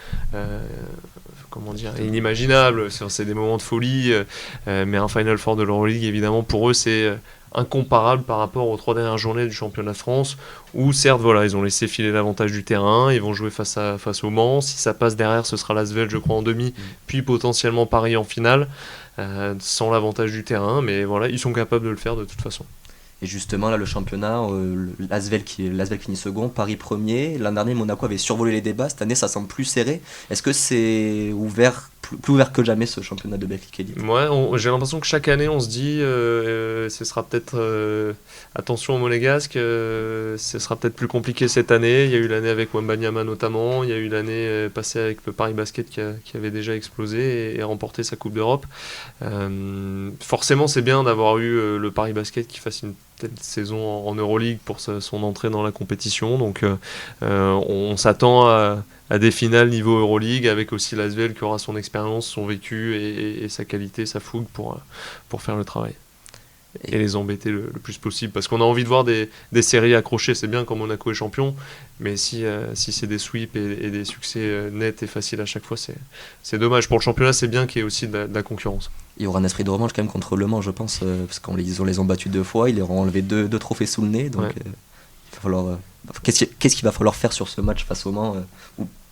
comment dire, inimaginables. C'est des moments de folie. Mais un Final Four de l'Euroleague, évidemment, pour eux, c'est incomparable par rapport aux 3 dernières journées du championnat de France, où certes, voilà, ils ont laissé filer l'avantage du terrain, ils vont jouer face au Mans. Si ça passe derrière, ce sera l'Asvel, je crois, en demi, puis potentiellement Paris en finale, sans l'avantage du terrain, mais voilà, ils sont capables de le faire de toute façon. Et justement, là, le championnat, l'Asvel finit second, Paris premier. L'an dernier, Monaco avait survolé les débats. Cette année, ça semble plus serré. Est-ce que c'est plus ouvert que jamais, ce championnat de Betclic Elite? Ouais, j'ai l'impression que chaque année, on se dit, ce sera peut-être, attention aux Monégasques, ce sera peut-être plus compliqué cette année. Il y a eu l'année avec Wembanyama notamment. Il y a eu l'année passée avec le Paris Basket qui avait déjà explosé et remporté sa Coupe d'Europe. Forcément, c'est bien d'avoir eu le Paris Basket qui fasse une telle saison en Euroleague pour son entrée dans la compétition. Donc on s'attend à des finales niveau Euroleague, avec aussi l'Asvel qui aura son expérience, son vécu et sa qualité, sa fougue pour faire le travail. Et les embêter le plus possible, parce qu'on a envie de voir des séries accrochées. C'est bien quand Monaco est champion, mais si c'est des sweeps et des succès nets et faciles à chaque fois, c'est dommage. Pour le championnat, c'est bien qu'il y ait aussi de la concurrence. Il y aura un esprit de revanche quand même contre Le Mans, je pense, parce qu'on les ont battus 2 fois, ils leur ont enlevé deux trophées sous le nez, donc il va falloir... Qu'est-ce qu'il va falloir faire sur ce match face au Mans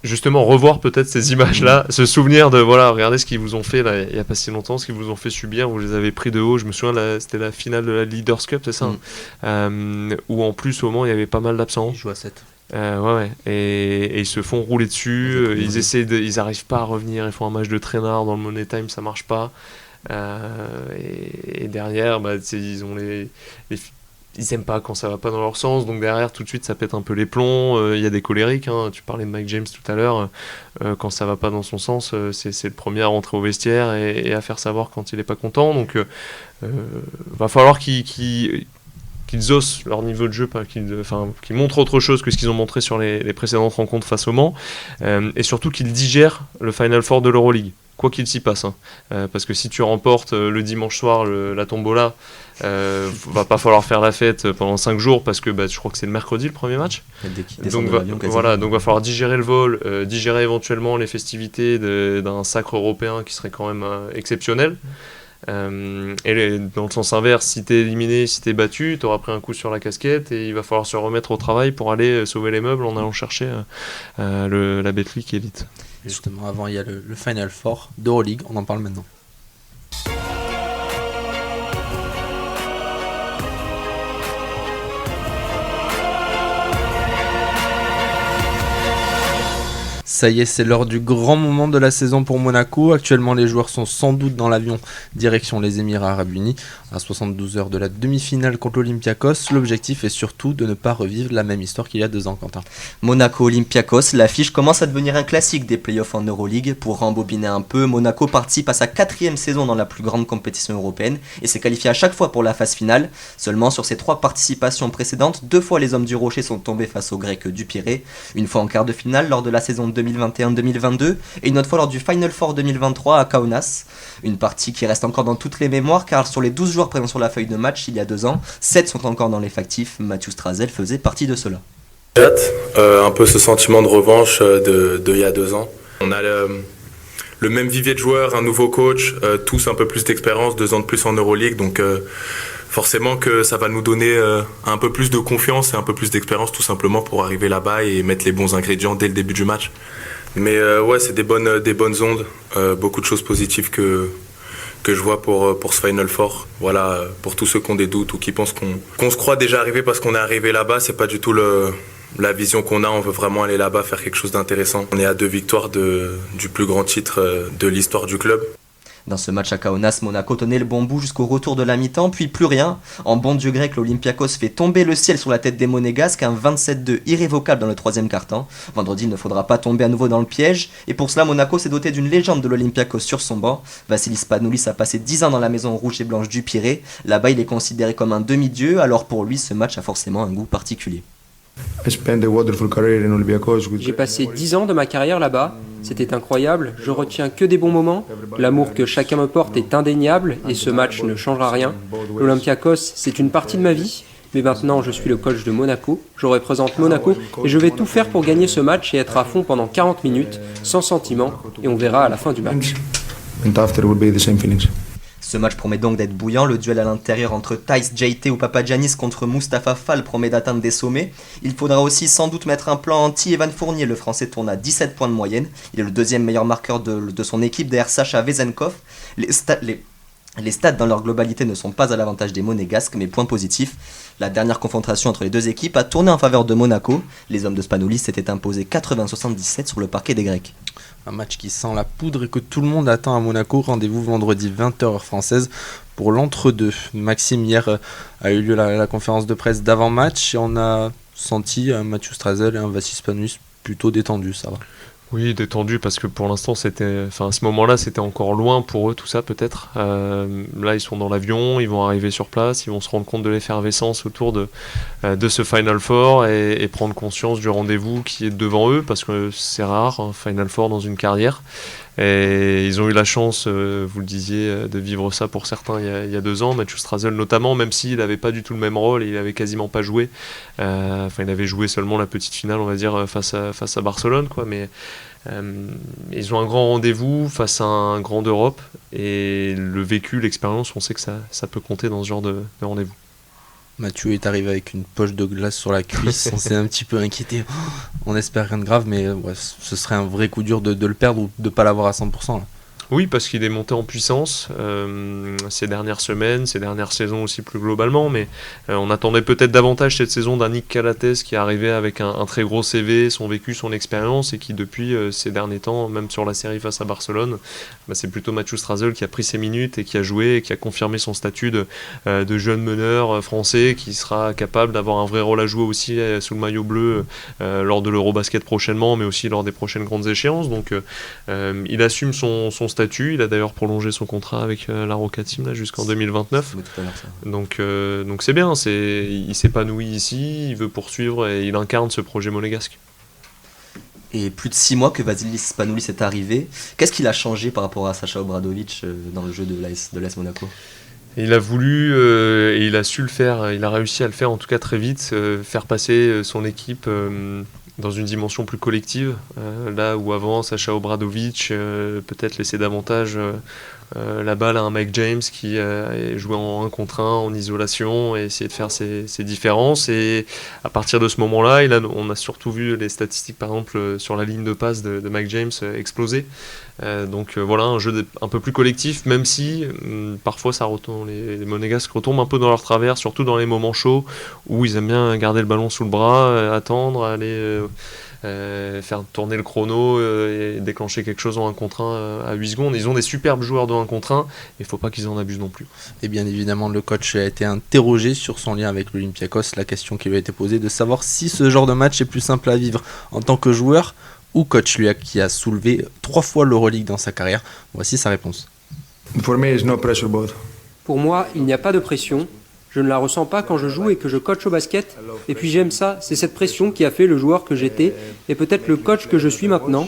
Justement, revoir peut-être ces images-là, se souvenir de, voilà, regardez ce qu'ils vous ont fait là, il n'y a pas si longtemps, ce qu'ils vous ont fait subir, vous les avez pris de haut. Je me souviens, c'était la finale de la Leaders Cup, c'est ça, où en plus au Mans il y avait pas mal d'absents. Ils jouent à 7. Ouais. Et ils se font rouler dessus, ils n'arrivent pas à revenir, ils font un match de traînard dans le Money Time, ça marche pas. Et derrière, ils aiment pas quand ça va pas dans leur sens, donc derrière tout de suite ça pète un peu les plombs. Il y a des colériques, hein. Tu parlais de Mike James tout à l'heure, quand ça va pas dans son sens, c'est le premier à rentrer au vestiaire et à faire savoir quand il est pas content. Donc va falloir qu'ils osent leur niveau de jeu, qu'ils montrent autre chose que ce qu'ils ont montré sur les précédentes rencontres face au Mans, et surtout qu'ils digèrent le Final Four de l'Euroleague, quoi qu'il s'y passe, hein. Parce que si tu remportes le dimanche soir la tombola, va pas falloir faire la fête pendant 5 jours, parce que je crois que c'est le mercredi le premier match, donc va falloir digérer le vol, digérer éventuellement les festivités d'un sacre européen qui serait quand même exceptionnel. Et dans le sens inverse, si t'es éliminé, si t'es battu, t'auras pris un coup sur la casquette, et il va falloir se remettre au travail pour aller sauver les meubles en allant chercher la Betclic Elite. Justement, avant, il y a le Final Four d'Euroleague, on en parle maintenant. Ça y est, c'est l'heure du grand moment de la saison pour Monaco. Actuellement, les joueurs sont sans doute dans l'avion direction les Émirats Arabes Unis. À 72 heures de la demi-finale contre l'Olympiakos, l'objectif est surtout de ne pas revivre la même histoire qu'il y a 2 ans, Quentin. Monaco-Olympiakos, l'affiche commence à devenir un classique des playoffs en Euroleague. Pour rembobiner un peu, Monaco participe à sa 4e saison dans la plus grande compétition européenne et s'est qualifié à chaque fois pour la phase finale. Seulement, sur ses 3 participations précédentes, 2 fois les hommes du Rocher sont tombés face aux Grecs du Pirée, une fois en quart de finale lors de la saison 2021-2022 et une autre fois lors du Final Four 2023 à Kaunas. Une partie qui reste encore dans toutes les mémoires, car sur les 12 joueurs présents sur la feuille de match il y a 2 ans, 7 sont encore dans l'effectif. Mathieu Strazel faisait partie de cela. Un peu ce sentiment de revanche de il y a 2 ans. On a le même vivier de joueurs, un nouveau coach, tous un peu plus d'expérience, 2 ans de plus en Euroleague, donc forcément que ça va nous donner un peu plus de confiance et un peu plus d'expérience, tout simplement pour arriver là-bas et mettre les bons ingrédients dès le début du match. Mais ouais, c'est des bonnes ondes, beaucoup de choses positives que je vois pour ce Final Four. Voilà, pour tous ceux qui ont des doutes ou qui pensent qu'on se croit déjà arrivé parce qu'on est arrivé là-bas, c'est pas du tout la vision qu'on a. On veut vraiment aller là-bas, faire quelque chose d'intéressant. On est à 2 victoires du plus grand titre de l'histoire du club. Dans ce match à Kaunas, Monaco tenait le bon bout jusqu'au retour de la mi-temps, puis plus rien. En bon dieu grec, l'Olympiakos fait tomber le ciel sur la tête des Monégasques, un 27-2 irrévocable dans le 3e quart-temps. Vendredi, il ne faudra pas tomber à nouveau dans le piège, et pour cela, Monaco s'est doté d'une légende de l'Olympiakos sur son banc. Vassilis Spanoulis a passé 10 ans dans la maison rouge et blanche du Pirée. Là-bas, il est considéré comme un demi-dieu, alors pour lui, ce match a forcément un goût particulier. J'ai passé 10 ans de ma carrière là-bas. C'était incroyable, je retiens que des bons moments. L'amour que chacun me porte est indéniable et ce match ne changera rien. L'Olympiakos, c'est une partie de ma vie. Mais maintenant, je suis le coach de Monaco, je représente Monaco et je vais tout faire pour gagner ce match et être à fond pendant 40 minutes, sans sentiment, et on verra à la fin du match. Ce match promet donc d'être bouillant, le duel à l'intérieur entre Theis JT ou Papagiannis contre Mustapha Fall promet d'atteindre des sommets. Il faudra aussi sans doute mettre un plan anti-Evan Fournier, le français tourne à 17 points de moyenne, il est le deuxième meilleur marqueur de son équipe derrière Sacha Vezenkov. Les stats dans leur globalité ne sont pas à l'avantage des Monégasques, mais point positif, la dernière confrontation entre les deux équipes a tourné en faveur de Monaco. Les hommes de Spanoulis s'étaient imposés 80-77 sur le parquet des Grecs. Un match qui sent la poudre et que tout le monde attend à Monaco. Rendez-vous vendredi 20h heure française pour l'entre-deux. Maxime, hier a eu lieu la conférence de presse d'avant-match et on a senti un Mathieu Strazel et un Vassis Spanoulis plutôt détendus, ça va. Oui, détendu parce que pour l'instant, à ce moment-là, c'était encore loin pour eux, tout ça peut-être. Là, ils sont dans l'avion, ils vont arriver sur place, ils vont se rendre compte de l'effervescence autour de ce Final Four et prendre conscience du rendez-vous qui est devant eux parce que c'est rare, un Final Four dans une carrière. Et ils ont eu la chance, vous le disiez, de vivre ça pour certains il y a 2 ans. Mathieu Strazel notamment, même s'il n'avait pas du tout le même rôle, il avait quasiment pas joué. Il avait joué seulement la petite finale, on va dire, face à Barcelone, quoi. Mais ils ont un grand rendez-vous face à un grand d'Europe. Et le vécu, l'expérience, on sait que ça peut compter dans ce genre de rendez-vous. Mathieu est arrivé avec une poche de glace sur la cuisse, on s'est un petit peu inquiété, on espère rien de grave, mais ouais, ce serait un vrai coup dur de le perdre ou de ne pas l'avoir à 100% là. Oui, parce qu'il est monté en puissance ces dernières semaines, ces dernières saisons aussi plus globalement, mais on attendait peut-être davantage cette saison d'un Nick Calates qui est arrivé avec un très gros CV, son vécu, son expérience, et qui depuis ces derniers temps, même sur la série face à Barcelone, c'est plutôt Mathieu Strazel qui a pris ses minutes et qui a joué et qui a confirmé son statut de jeune meneur français qui sera capable d'avoir un vrai rôle à jouer aussi sous le maillot bleu lors de l'Eurobasket prochainement, mais aussi lors des prochaines grandes échéances. Donc il assume son statut, il a d'ailleurs prolongé son contrat avec la Roca Team là, jusqu'en 2029. Donc c'est bien, il s'épanouit ici, il veut poursuivre et il incarne ce projet monégasque. Et plus de 6 mois que Vasilis Spanoulis est arrivé, qu'est-ce qu'il a changé par rapport à Sacha Obradovic dans le jeu de l'AS Monaco ? Il a voulu et il a su le faire, il a réussi à le faire en tout cas très vite, faire passer son équipe dans une dimension plus collective, là où avant Sacha Obradovic peut-être laissait davantage la balle à un Mike James qui jouait en 1 contre 1 en isolation et essayait de faire ses différences, et à partir de ce moment-là on a surtout vu les statistiques par exemple sur la ligne de passe de Mike James exploser. Donc voilà, un jeu un peu plus collectif, même si parfois ça retombe, les Monégasques retombent un peu dans leur travers, surtout dans les moments chauds où ils aiment bien garder le ballon sous le bras, attendre, aller faire tourner le chrono et déclencher quelque chose en 1 contre 1 à 8 secondes. Ils ont des superbes joueurs de 1 contre 1, il ne faut pas qu'ils en abusent non plus. Et bien évidemment, le coach a été interrogé sur son lien avec l'Olympiakos, la question qui lui a été posée de savoir si ce genre de match est plus simple à vivre en tant que joueur ou coach, lui qui a soulevé 3 fois l'Euroleague dans sa carrière. Voici sa réponse. Pour moi, il n'y a pas de pression. Je ne la ressens pas quand je joue et que je coach au basket. Et puis j'aime ça, c'est cette pression qui a fait le joueur que j'étais et peut-être le coach que je suis maintenant.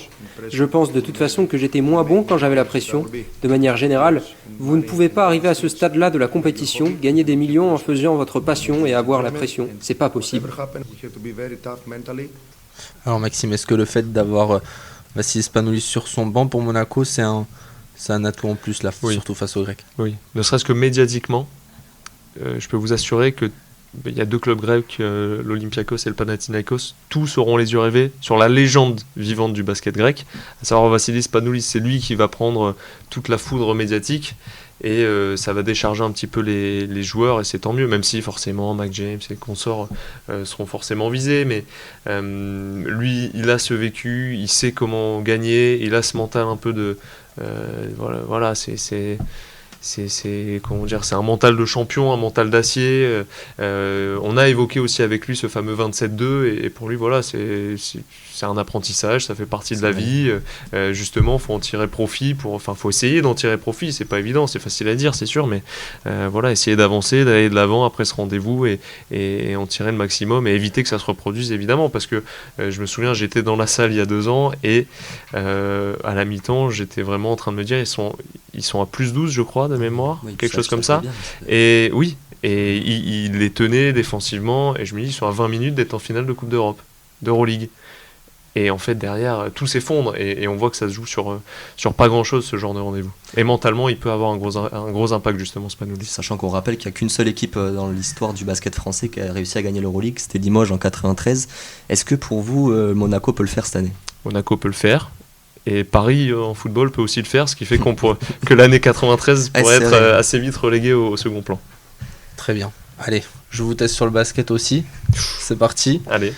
Je pense de toute façon que j'étais moins bon quand j'avais la pression. De manière générale, vous ne pouvez pas arriver à ce stade-là de la compétition, gagner des millions en faisant votre passion et avoir la pression. C'est pas possible. Alors Maxime, est-ce que le fait d'avoir Vasilis Spanoulis sur son banc pour Monaco, c'est un atout en plus là, oui, surtout face aux Grecs? Oui, ne serait-ce que médiatiquement. Je peux vous assurer qu'il y a 2 clubs grecs, l'Olympiakos et le Panathinaikos, tous auront les yeux rivés sur la légende vivante du basket grec, à savoir Vasilis Spanoulis. C'est lui qui va prendre toute la foudre médiatique et ça va décharger un petit peu les joueurs, et c'est tant mieux, même si forcément Mike James et consorts seront forcément visés, mais lui il a ce vécu, il sait comment gagner, il a ce mental un peu de voilà, c'est comment dire, c'est un mental de champion, un mental d'acier. On a évoqué aussi avec lui ce fameux 27-2 et pour lui voilà, c'est c'est un apprentissage, ça fait partie de la vie. Justement, faut en tirer profit. Faut essayer d'en tirer profit. C'est pas évident, c'est facile à dire, c'est sûr, mais voilà, essayer d'avancer, d'aller de l'avant après ce rendez-vous et en tirer le maximum et éviter que ça se reproduise, évidemment, parce que je me souviens, j'étais dans la salle il y a 2 ans et à la mi-temps, j'étais vraiment en train de me dire, ils sont à plus 12, je crois, de mémoire, quelque chose comme ça. Et oui. Et il les tenait défensivement, et je me dis, ils sont à 20 minutes d'être en finale de Coupe d'Europe, d'Euroleague. Et en fait, derrière, tout s'effondre, et on voit que ça se joue sur pas grand-chose, ce genre de rendez-vous. Et mentalement, il peut avoir un gros impact, justement, Spanoulis. Sachant qu'on rappelle qu'il n'y a qu'une seule équipe dans l'histoire du basket français qui a réussi à gagner l'Euroleague, c'était Limoges en 93. Est-ce que pour vous, Monaco peut le faire cette année ? Monaco peut le faire. Et Paris en football peut aussi le faire, ce qui fait que l'année 93 pourrait être assez vite reléguée au second plan. Très bien. Allez, je vous teste sur le basket aussi. C'est parti. Allez.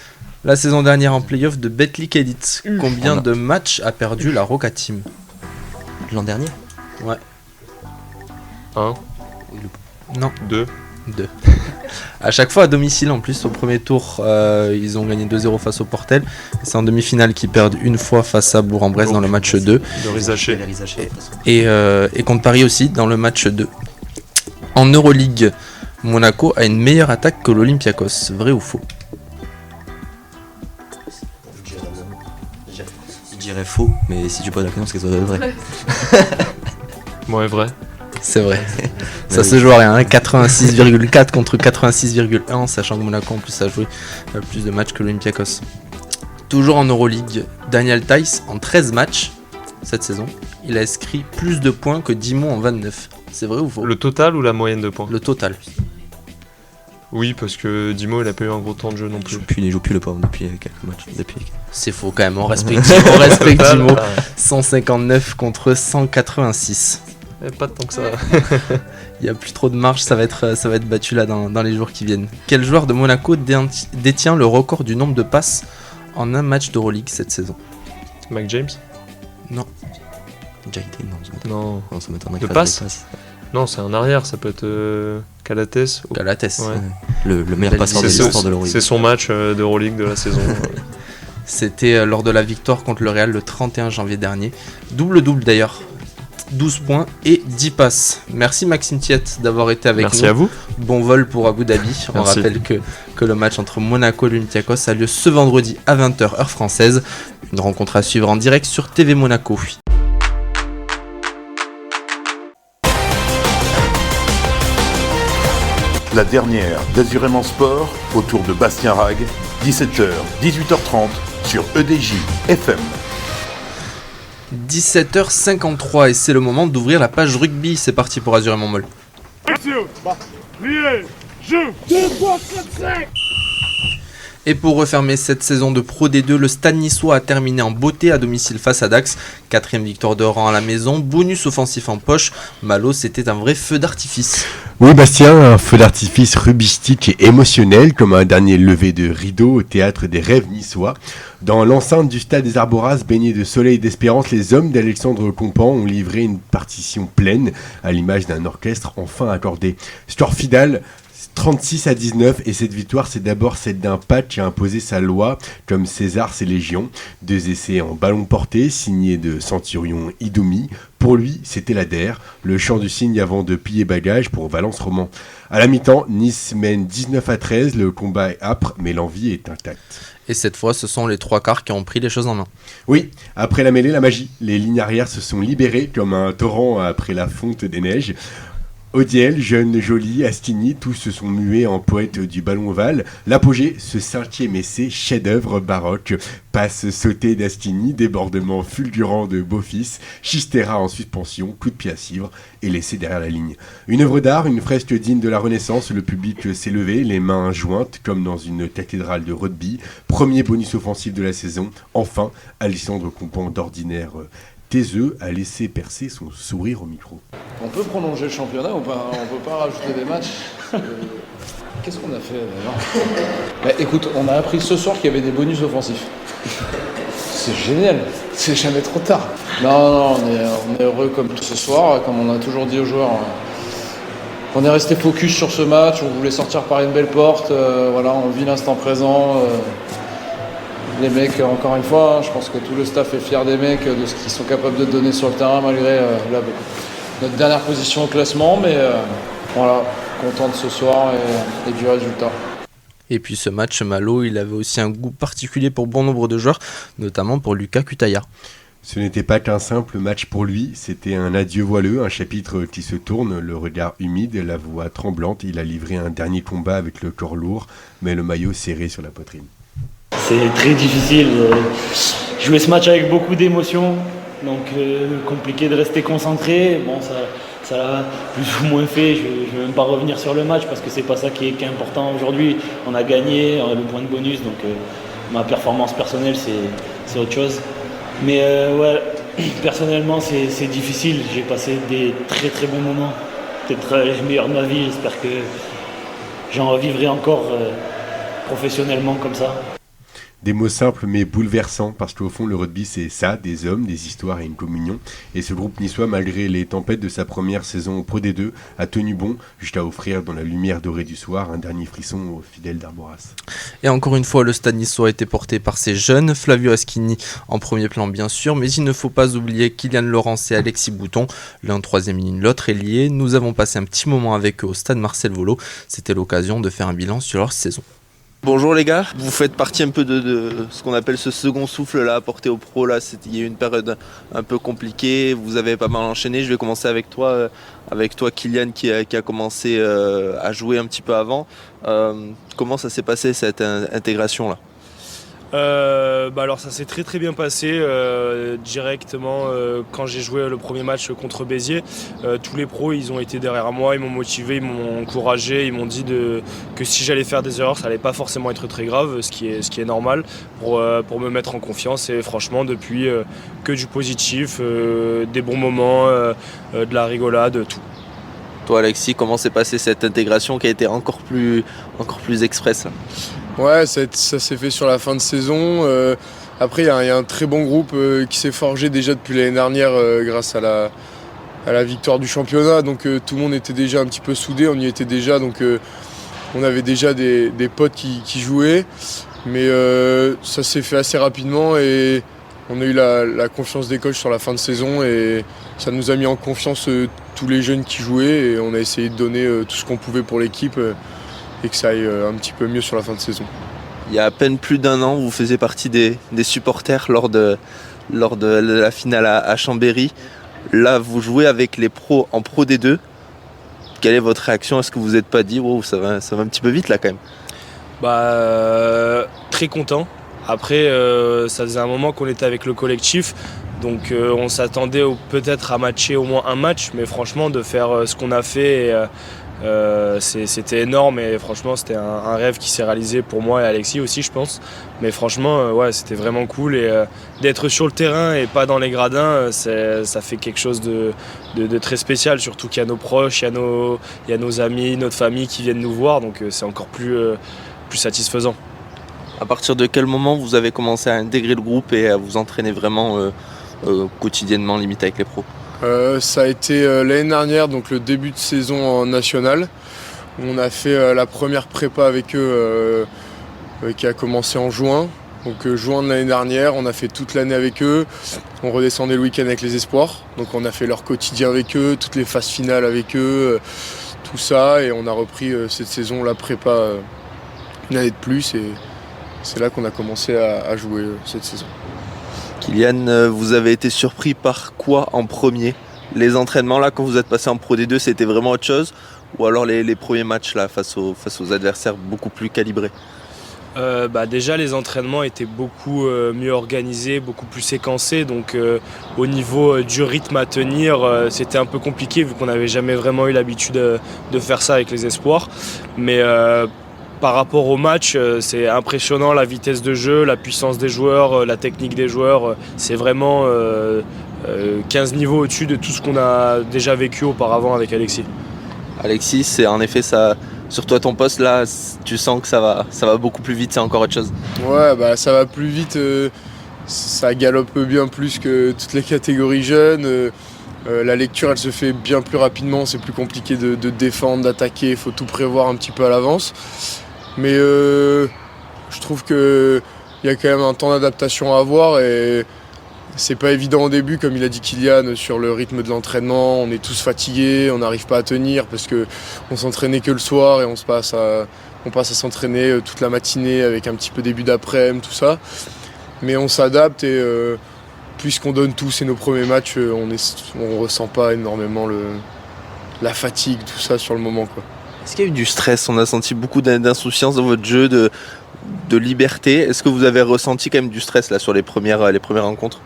La saison dernière en play-off de Betclic Elite, combien de matchs a perdu la Roca Team ? L'an dernier ? Ouais. 1. Non. 2. À chaque fois à domicile, en plus au premier tour ils ont gagné 2-0 face au Portel. C'est en demi-finale qu'ils perdent une fois face à Bourg-en-Bresse dans le match 2 de Rizaché. et contre Paris aussi dans le match 2. En Euroleague, Monaco a une meilleure attaque que l'Olympiakos, vrai ou faux ? Je dirais faux, mais si tu poses la question, c'est que ça doit être vrai. Ouais, vrai. C'est vrai. Ça se joue à rien, hein. 86,4 contre 86,1, sachant que Monaco en plus a joué plus de matchs que l'Olympiakos. Toujours en Euroleague, Daniel Theis en 13 matchs cette saison, il a inscrit plus de points que Dimo en 29. C'est vrai ou faux ? Le total ou la moyenne de points ? Le total. Oui, parce que Dimo, il a pas eu un gros temps de jeu non plus. Il joue plus le pauvre depuis quelques matchs. C'est faux quand même, on respecte Dimo. 159 contre 186. Pas tant que ça. Il n'y a plus trop de marge, ça va être battu là dans les jours qui viennent. Quel joueur de Monaco détient le record du nombre de passes en un match d'Euroleague cette saison ? Mike James ? Non. JT, non, ça m'étonnerait. De passe ? Non, c'est un arrière, ça peut être Calates. Calates. Ouais. Le meilleur passeur de l'histoire de l'Euroleague. C'est son match d'Euroleague de la saison. C'était lors de la victoire contre le Real le 31 janvier dernier. Double-double d'ailleurs. 12 points et 10 passes. Merci Maxime Tiette d'avoir été avec nous. Merci à vous. Bon vol pour Abu Dhabi. On rappelle que le match entre Monaco et l'Olympiakos a lieu ce vendredi à 20h heure française. Une rencontre à suivre en direct sur TV Monaco. La dernière d'Azurément Sport autour de Bastien Rag, 17h, 18h30 sur EDJ FM. 17h53 et c'est le moment d'ouvrir la page rugby. C'est parti pour Azurément Molle. Et pour refermer cette saison de Pro D2, le Stade niçois a terminé en beauté à domicile face à Dax. 4ème victoire de rang à la maison, bonus offensif en poche. Malo, c'était un vrai feu d'artifice. Oui Bastien, un feu d'artifice rugbyistique et émotionnel comme un dernier lever de rideau au théâtre des rêves niçois. Dans l'enceinte du stade des Arboras, baigné de soleil et d'espérance, les hommes d'Alexandre Compan ont livré une partition pleine à l'image d'un orchestre enfin accordé. Score final 36-19 et cette victoire c'est d'abord celle d'un Pat qui a imposé sa loi comme César ses légions. 2 essais en ballon porté signés de Centurion Idoumi. Pour lui c'était la DER, le chant du cygne avant de plier bagage pour Valence Roman. À la mi-temps, Nice mène 19-13, le combat est âpre mais l'envie est intacte. Et cette fois ce sont les 3 quarts qui ont pris les choses en main. Oui, après la mêlée, la magie. Les lignes arrière se sont libérées comme un torrent après la fonte des neiges. Odiel, Jeune, Joly, Astigny, tous se sont mués en poètes du ballon ovale. L'apogée, ce 5e essai, chef-d'œuvre baroque. Passe sautée d'Astigny, débordement fulgurant de Beaufils, Chistera en suspension, coup de pied à civre et l'essai derrière la ligne. Une œuvre d'art, une fresque digne de la Renaissance, le public s'est levé, les mains jointes comme dans une cathédrale de rugby. Premier bonus offensif de la saison. Enfin, Alexandre Compan d'ordinaire taiseux a laissé percer son sourire au micro. On peut prolonger le championnat ou pas ? On peut pas rajouter des matchs. Qu'est-ce qu'on a fait d'ailleurs ? Écoute, on a appris ce soir qu'il y avait des bonus offensifs. C'est génial, c'est jamais trop tard. Non, on est heureux comme tout ce soir, comme on a toujours dit aux joueurs. On est resté focus sur ce match, on voulait sortir par une belle porte, voilà, on vit l'instant présent. Les mecs, encore une fois, je pense que tout le staff est fier des mecs, de ce qu'ils sont capables de donner sur le terrain malgré notre dernière position au classement. Mais voilà, content de ce soir et du résultat. Et puis ce match, Malo, il avait aussi un goût particulier pour bon nombre de joueurs, notamment pour Lucas Cutaillard. Ce n'était pas qu'un simple match pour lui, c'était un adieu voileux, un chapitre qui se tourne, le regard humide, la voix tremblante. Il a livré un dernier combat avec le corps lourd, mais le maillot serré sur la poitrine. C'est très difficile. Jouer ce match avec beaucoup d'émotions, donc compliqué de rester concentré. Bon, ça l'a plus ou moins fait. Je ne vais même pas revenir sur le match parce que c'est pas ça qui est important aujourd'hui. On a gagné, on a le point de bonus, donc ma performance personnelle c'est autre chose. Mais ouais, personnellement c'est difficile. J'ai passé des très très bons moments, peut-être les meilleurs de ma vie. J'espère que j'en revivrai encore professionnellement comme ça. Des mots simples mais bouleversants, parce qu'au fond le rugby c'est ça, des hommes, des histoires et une communion. Et ce groupe niçois, malgré les tempêtes de sa première saison au Pro D2, a tenu bon jusqu'à offrir dans la lumière dorée du soir un dernier frisson aux fidèles d'Arboras. Et encore une fois, le stade niçois a été porté par ces jeunes, Flavio Aschini en premier plan bien sûr, mais il ne faut pas oublier Kylian Laurence et Alexis Bouton, l'un troisième ligne, l'autre ailier. Nous avons passé un petit moment avec eux au stade Marcel Volo, c'était l'occasion de faire un bilan sur leur saison. Bonjour les gars, vous faites partie un peu de ce qu'on appelle ce second souffle là, apporté au pro là, il y a eu une période un peu compliquée, vous avez pas mal enchaîné. Je vais commencer avec toi Kylian qui a commencé à jouer un petit peu avant. Comment ça s'est passé cette intégration là ? Alors ça s'est très très bien passé directement quand j'ai joué le premier match contre Béziers. Tous les pros ils ont été derrière moi, ils m'ont motivé, ils m'ont encouragé, ils m'ont dit que si j'allais faire des erreurs ça allait pas forcément être très grave, ce qui est normal pour me mettre en confiance. Et franchement depuis que du positif, des bons moments, de la rigolade, tout. Toi Alexis, comment s'est passée cette intégration qui a été encore plus express là ? Ouais, ça s'est fait sur la fin de saison. Après, il y a un très bon groupe qui s'est forgé déjà depuis l'année dernière grâce à la victoire du championnat. Donc tout le monde était déjà un petit peu soudé, on y était déjà. Donc on avait déjà des potes qui jouaient. Mais ça s'est fait assez rapidement et on a eu la confiance des coachs sur la fin de saison. Et ça nous a mis en confiance tous les jeunes qui jouaient. Et on a essayé de donner tout ce qu'on pouvait pour l'équipe. Et que ça aille un petit peu mieux sur la fin de saison. Il y a à peine plus d'un an, vous faisiez partie des supporters lors de la finale à Chambéry. Là, vous jouez avec les pros en Pro D2. Quelle est votre réaction ? Est-ce que vous n'êtes pas dit wow, ça va un petit peu vite là quand même ? Très content. Après, ça faisait un moment qu'on était avec le collectif. Donc on s'attendait peut-être à matcher au moins un match. Mais franchement, de faire ce qu'on a fait... c'était énorme et franchement c'était un rêve qui s'est réalisé pour moi et Alexis aussi je pense. Mais franchement ouais, c'était vraiment cool et d'être sur le terrain et pas dans les gradins, ça fait quelque chose de très spécial, surtout qu'il y a nos proches, il y a nos amis, notre famille qui viennent nous voir, donc c'est encore plus satisfaisant. À partir de quel moment vous avez commencé à intégrer le groupe et à vous entraîner vraiment quotidiennement limite avec les pros ? Ça a été l'année dernière, donc le début de saison en national. On a fait la première prépa avec eux qui a commencé en juin. Donc juin de l'année dernière, on a fait toute l'année avec eux. On redescendait le week-end avec les espoirs. Donc on a fait leur quotidien avec eux, toutes les phases finales avec eux, tout ça. Et on a repris cette saison la prépa une année de plus. Et c'est là qu'on a commencé à jouer cette saison. Kylian, vous avez été surpris par quoi en premier ? Les entraînements là, quand vous êtes passé en Pro D2, c'était vraiment autre chose ? Ou alors les premiers matchs là, face aux adversaires beaucoup plus calibrés ? Déjà les entraînements étaient beaucoup mieux organisés, beaucoup plus séquencés, donc au niveau du rythme à tenir c'était un peu compliqué vu qu'on n'avait jamais vraiment eu l'habitude de faire ça avec les espoirs. Mais par rapport au match, c'est impressionnant la vitesse de jeu, la puissance des joueurs, la technique des joueurs. C'est vraiment 15 niveaux au-dessus de tout ce qu'on a déjà vécu auparavant avec Alexis. Alexis, c'est en effet ça. Sur toi, ton poste là, tu sens que ça va beaucoup plus vite, c'est encore autre chose. Ouais, ça va plus vite, ça galope bien plus que toutes les catégories jeunes. La lecture, elle se fait bien plus rapidement, c'est plus compliqué de défendre, d'attaquer, il faut tout prévoir un petit peu à l'avance. Mais je trouve que il y a quand même un temps d'adaptation à avoir et c'est pas évident au début, comme il a dit Kylian, sur le rythme de l'entraînement. On est tous fatigués, on n'arrive pas à tenir parce qu'on s'entraînait que le soir et on passe à s'entraîner toute la matinée avec un petit peu début d'après-midi, tout ça. Mais on s'adapte et puisqu'on donne tout, c'est nos premiers matchs, on ressent pas énormément la fatigue, tout ça sur le moment, quoi. Est-ce qu'il y a eu du stress? On a senti beaucoup d'insouciance dans votre jeu, de liberté. Est-ce que vous avez ressenti quand même du stress là sur les premières rencontres?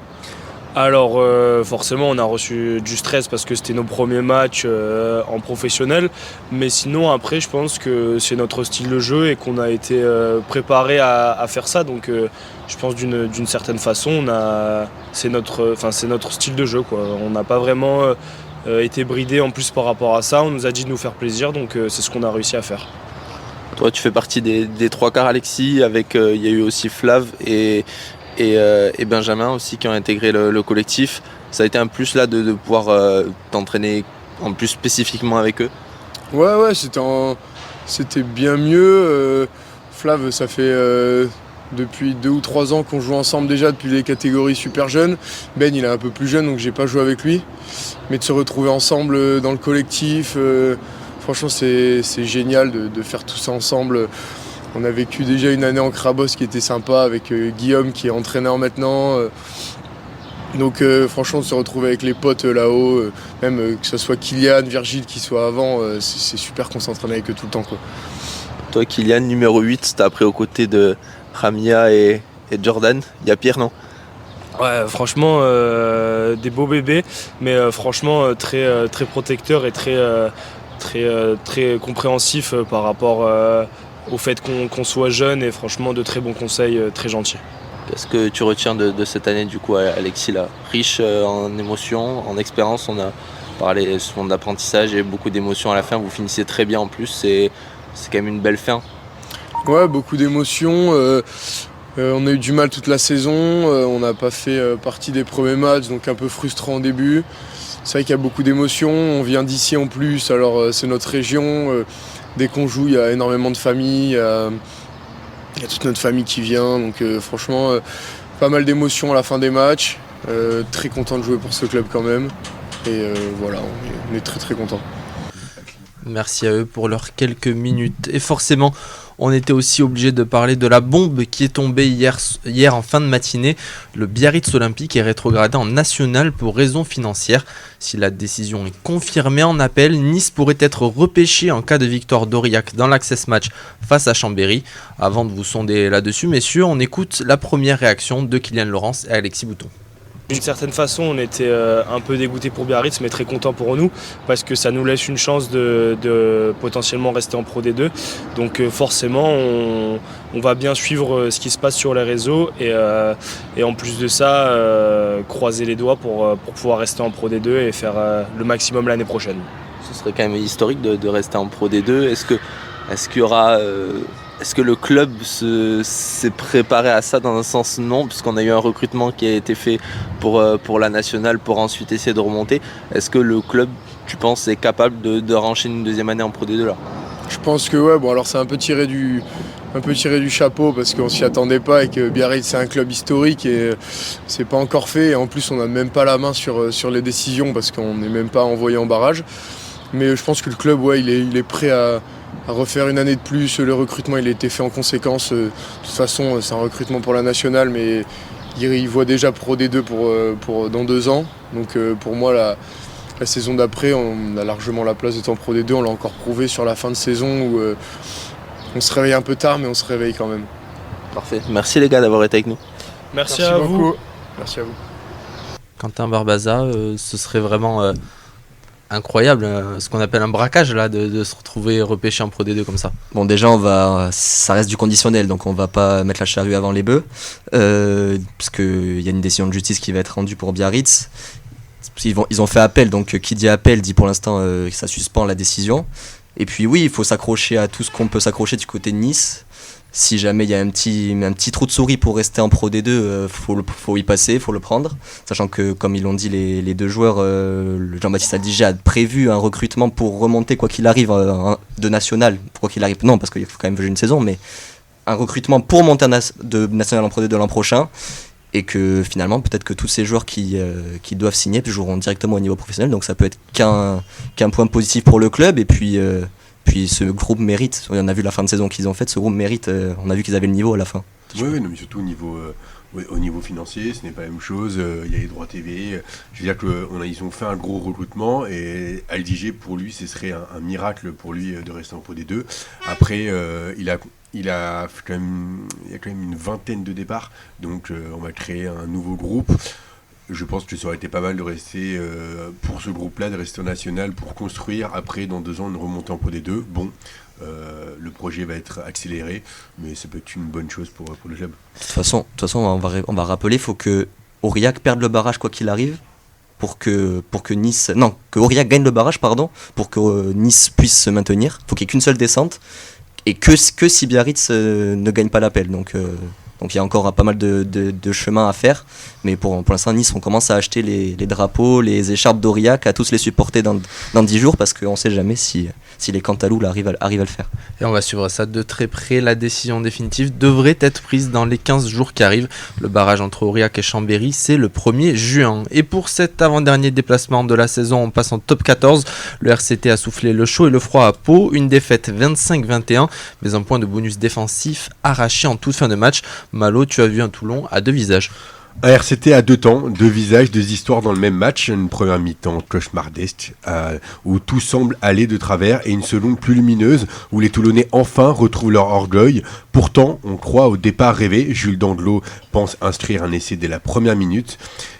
Alors forcément on a reçu du stress parce que c'était nos premiers matchs en professionnel, mais sinon après je pense que c'est notre style de jeu et qu'on a été préparé à faire ça, donc je pense d'une certaine façon c'est notre style de jeu, quoi. On n'a pas vraiment été bridé en plus par rapport à ça, on nous a dit de nous faire plaisir, donc c'est ce qu'on a réussi à faire. Toi tu fais partie des trois quarts, Alexis, avec il y a eu aussi Flav et Benjamin aussi qui ont intégré le collectif. Ça a été un plus là de pouvoir t'entraîner en plus spécifiquement avec eux? Ouais, c'était bien mieux. Flav, ça fait depuis 2 ou 3 ans qu'on joue ensemble déjà, depuis les catégories super jeunes. Ben, il est un peu plus jeune, donc j'ai pas joué avec lui. Mais de se retrouver ensemble dans le collectif, franchement c'est génial de faire tout ça ensemble. On a vécu déjà une année en Crabos qui était sympa avec Guillaume qui est entraîneur maintenant. Donc franchement de se retrouver avec les potes là-haut, même que ce soit Kylian, Virgile qui soit avant, c'est super qu'on s'entraîne avec eux tout le temps, quoi. Toi Kylian, numéro 8, t'as appris aux côtés de Ramia et Jordan. Il y a Pierre, non? Ouais, franchement des beaux bébés, mais franchement très protecteurs et très compréhensifs par rapport au fait qu'on soit jeune, et franchement de très bons conseils, très gentils. Qu'est-ce que tu retiens de cette année du coup, Alexis, là? Riche en émotions, en expérience, on a parlé souvent d'apprentissage et beaucoup d'émotions à la fin, vous finissez très bien en plus, c'est quand même une belle fin. Ouais, beaucoup d'émotions, on a eu du mal toute la saison, on n'a pas fait partie des premiers matchs, donc un peu frustrant au début. C'est vrai qu'il y a beaucoup d'émotions, on vient d'ici en plus, alors c'est notre région. Dès qu'on joue, il y a énormément de familles, il y a toute notre famille qui vient, donc franchement, pas mal d'émotions à la fin des matchs. Très content de jouer pour ce club quand même. Et voilà, on est très très content. Merci à eux pour leurs quelques minutes. Et forcément, on était aussi obligé de parler de la bombe qui est tombée hier en fin de matinée. Le Biarritz Olympique est rétrogradé en national pour raisons financières. Si la décision est confirmée en appel, Nice pourrait être repêché en cas de victoire d'Aurillac dans l'Access Match face à Chambéry. Avant de vous sonder là-dessus, messieurs, on écoute la première réaction de Kylian Laurence et Alexis Bouton. D'une certaine façon, on était un peu dégoûtés pour Biarritz, mais très contents pour nous, parce que ça nous laisse une chance de potentiellement rester en Pro D2. Donc forcément, on va bien suivre ce qui se passe sur les réseaux, et en plus de ça, croiser les doigts pour pouvoir rester en Pro D2 et faire le maximum l'année prochaine. Ce serait quand même historique de rester en Pro D2. Est-ce qu'il y aura... Est-ce que le club s'est préparé à ça dans un sens? Non, puisqu'on a eu un recrutement qui a été fait pour la nationale pour ensuite essayer de remonter. Est-ce que le club, tu penses, est capable de renchaîner une deuxième année en Pro D2 là? Je pense que ouais, bon alors c'est un peu tiré du chapeau parce qu'on s'y attendait pas et que Biarritz c'est un club historique et c'est pas encore fait. Et en plus on n'a même pas la main sur les décisions parce qu'on n'est même pas envoyé en barrage. Mais je pense que le club, ouais, il est prêt à refaire une année de plus. Le recrutement il a été fait en conséquence. De toute façon c'est un recrutement pour la nationale, mais il voit déjà Pro D2 pour dans 2 ans. Donc pour moi la saison d'après on a largement la place d'être en Pro D2. On l'a encore prouvé sur la fin de saison où on se réveille un peu tard mais on se réveille quand même. Parfait, merci les gars d'avoir été avec nous. Merci à beaucoup. vous. Merci à vous. Quentin Barbaza, ce serait vraiment incroyable, ce qu'on appelle un braquage là, de se retrouver repêché en Pro D2 comme ça. Bon, déjà ça reste du conditionnel, donc on va pas mettre la charrue avant les bœufs, parce qu'il y a une décision de justice qui va être rendue pour Biarritz. Ils ont fait appel, donc qui dit appel dit pour l'instant que ça suspend la décision. Et puis oui, il faut s'accrocher à tout ce qu'on peut s'accrocher du côté de Nice. Si jamais il y a un petit trou de souris pour rester en Pro D2, faut y passer, faut le prendre. Sachant que, comme ils l'ont dit les deux joueurs, Jean-Baptiste Aldiger a prévu un recrutement pour remonter quoi qu'il arrive de national. Quoi qu'il arrive, non, parce qu'il faut quand même jouer une saison, mais un recrutement pour monter de National en Pro 2 de l'an prochain. Et que finalement, peut-être que tous ces joueurs qui doivent signer joueront directement au niveau professionnel. Donc ça peut être qu'un point positif pour le club. Et puis ce groupe mérite. On a vu la fin de saison qu'ils ont faite. Ce groupe mérite. On a vu qu'ils avaient le niveau à la fin. Oui, mais surtout au niveau financier, ce n'est pas la même chose. Il y a les droits TV. Je veux dire qu'ils ont fait un gros recrutement. Et Aldiger, pour lui, ce serait un miracle pour lui de rester en Pro D2. Après, il y a quand même une vingtaine de départs, donc on va créer un nouveau groupe. Je pense que ça aurait été pas mal de rester, pour ce groupe-là, de rester en national pour construire, après, dans 2 ans, une remontée en Pro D2. Bon, le projet va être accéléré, mais ça peut être une bonne chose pour le club. De toute façon, on va rappeler, il faut que Aurillac perde le barrage quoi qu'il arrive, pour que Aurillac gagne le barrage, pour que Nice puisse se maintenir. Il faut qu'il n'y ait qu'une seule descente. Et que si Biarritz ne gagne pas l'appel. Donc il y a encore pas mal de chemin à faire. Mais pour l'instant, Nice, on commence à acheter les drapeaux, les écharpes d'Aurillac, à tous les supporter dans 10 jours, parce qu'on ne sait jamais si les Cantaloups arrivent à le faire. Et on va suivre ça de très près. La décision définitive devrait être prise dans les 15 jours qui arrivent. Le barrage entre Aurillac et Chambéry, c'est le 1er juin. Et pour cet avant-dernier déplacement de la saison, on passe en top 14. Le RCT a soufflé le chaud et le froid à Pau. Une défaite 25-21, mais un point de bonus défensif arraché en toute fin de match. Malo, tu as vu un Toulon à 2 visages. Un RCT à 2 temps, 2 visages, 2 histoires dans le même match. Une première mi-temps cauchemardesque où tout semble aller de travers, et une seconde plus lumineuse où les Toulonnais enfin retrouvent leur orgueil. Pourtant, on croit au départ rêvé. Jules Danglot pense inscrire un essai dès la première minute.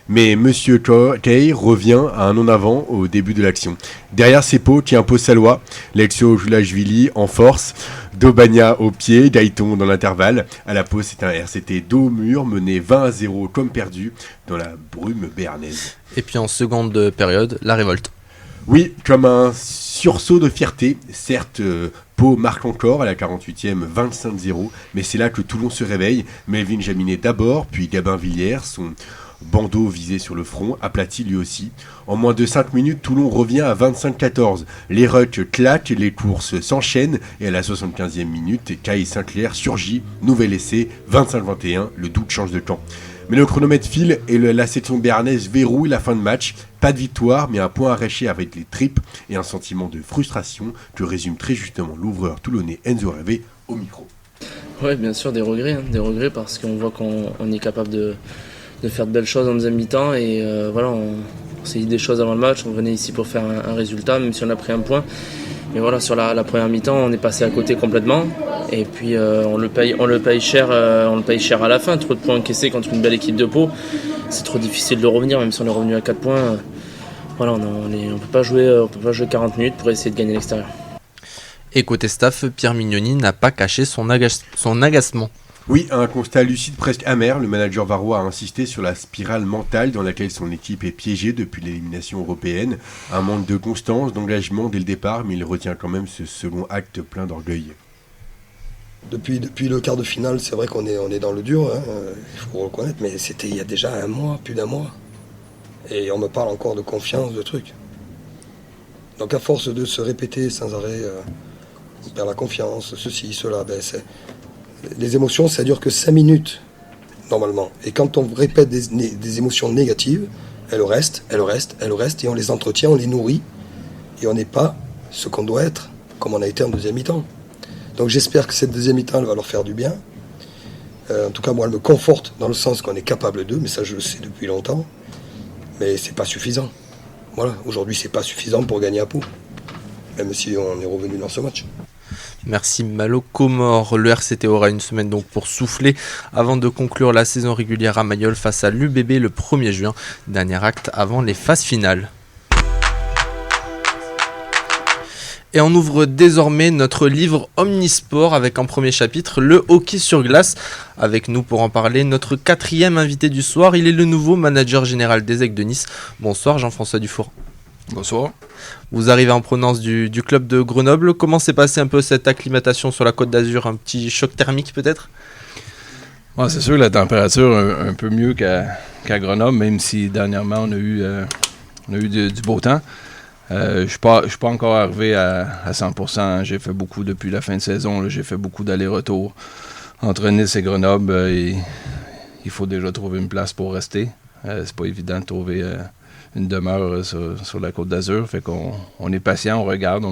Mais Monsieur Kay revient à un en-avant au début de l'action. Derrière ses pots qui impose sa loi, Lexio Joulashvili en force, Dobagna au pied, Dayton dans l'intervalle. À la pause, c'est un RCT dos au mur, mené 20-0 comme perdu dans la brume béarnaise. Et puis en seconde période, la révolte. Oui, comme un sursaut de fierté. Certes, Pau marque encore à la 48e 25-0, mais c'est là que Toulon se réveille. Melvin Jaminet d'abord, puis Gabin Villiers, son bandeau visé sur le front, aplati lui aussi. En moins de 5 minutes, Toulon revient à 25-14. Les rucks claquent, les courses s'enchaînent, et à la 75e minute, Kai Sinclair surgit, nouvel essai, 25-21, le doute change de camp. Mais le chronomètre file et la section béarnaise verrouille la fin de match. Pas de victoire, mais un point arraché avec les tripes et un sentiment de frustration que résume très justement l'ouvreur toulonnais Enzo Hervé au micro. Oui, bien sûr, des regrets parce qu'on voit qu'on est capable de faire de belles choses en deuxième mi-temps, et voilà, on s'est dit des choses avant le match. On venait ici pour faire un résultat, même si on a pris un point. Mais voilà, sur la première mi-temps, on est passé à côté complètement, et puis on le paye cher à la fin. Trop de points encaissés contre une belle équipe de Pau, c'est trop difficile de revenir, même si on est revenu à 4 points. Voilà, on peut pas jouer 40 minutes pour essayer de gagner l'extérieur. Et côté staff, Pierre Mignoni n'a pas caché son agacement. Oui, un constat lucide presque amer. Le manager varois a insisté sur la spirale mentale dans laquelle son équipe est piégée depuis l'élimination européenne. Un manque de constance, d'engagement dès le départ, mais il retient quand même ce second acte plein d'orgueil. Depuis le quart de finale, c'est vrai qu'on est dans le dur, il faut le reconnaître, mais c'était il y a déjà un mois, plus d'un mois. Et on me parle encore de confiance, de trucs. Donc à force de se répéter sans arrêt, on perd la confiance, ceci, cela, les émotions, ça dure que 5 minutes, normalement. Et quand on répète des émotions négatives, elles restent, et on les entretient, on les nourrit, et on n'est pas ce qu'on doit être, comme on a été en deuxième mi-temps. Donc j'espère que cette deuxième mi-temps, elle va leur faire du bien. En tout cas, moi, elle me conforte dans le sens qu'on est capable d'eux, mais ça, je le sais depuis longtemps. Mais c'est pas suffisant. Voilà, aujourd'hui, c'est pas suffisant pour gagner à Pau, même si on est revenu dans ce match. Merci Malo Comore. Le RCT aura une semaine donc pour souffler avant de conclure la saison régulière à Mayol face à l'UBB le 1er juin. Dernier acte avant les phases finales. Et on ouvre désormais notre livre Omnisport avec en premier chapitre le hockey sur glace. Avec nous pour en parler, notre 4e invité du soir. Il est le nouveau manager général des Aigles de Nice. Bonsoir Jean-François Dufour. Bonsoir. Vous arrivez en provenance du club de Grenoble. Comment s'est passée un peu cette acclimatation sur la Côte d'Azur? Un petit choc thermique peut-être? Ouais, c'est sûr, la température un peu mieux qu'à Grenoble, même si dernièrement on a eu du beau temps. Je suis pas encore arrivé à 100%. J'ai fait beaucoup depuis la fin de saison. Là, j'ai fait beaucoup d'allers-retours entre Nice et Grenoble, il faut déjà trouver une place pour rester. C'est pas évident de trouver une demeure sur la Côte d'Azur. Fait qu'on est patient, on regarde,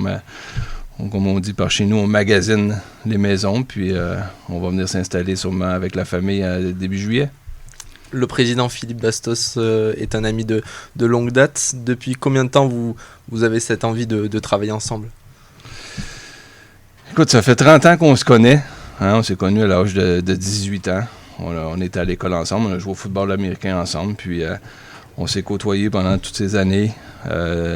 comme on dit par chez nous, on magasine les maisons, puis on va venir s'installer sûrement avec la famille début juillet. Le président Philippe Bastos est un ami de longue date. Depuis combien de temps vous avez cette envie de travailler ensemble? Écoute, ça fait 30 ans qu'on se connaît. Hein, on s'est connus à l'âge de 18 ans. On était à l'école ensemble, on a joué au football américain ensemble, puis on s'est côtoyés pendant toutes ces années,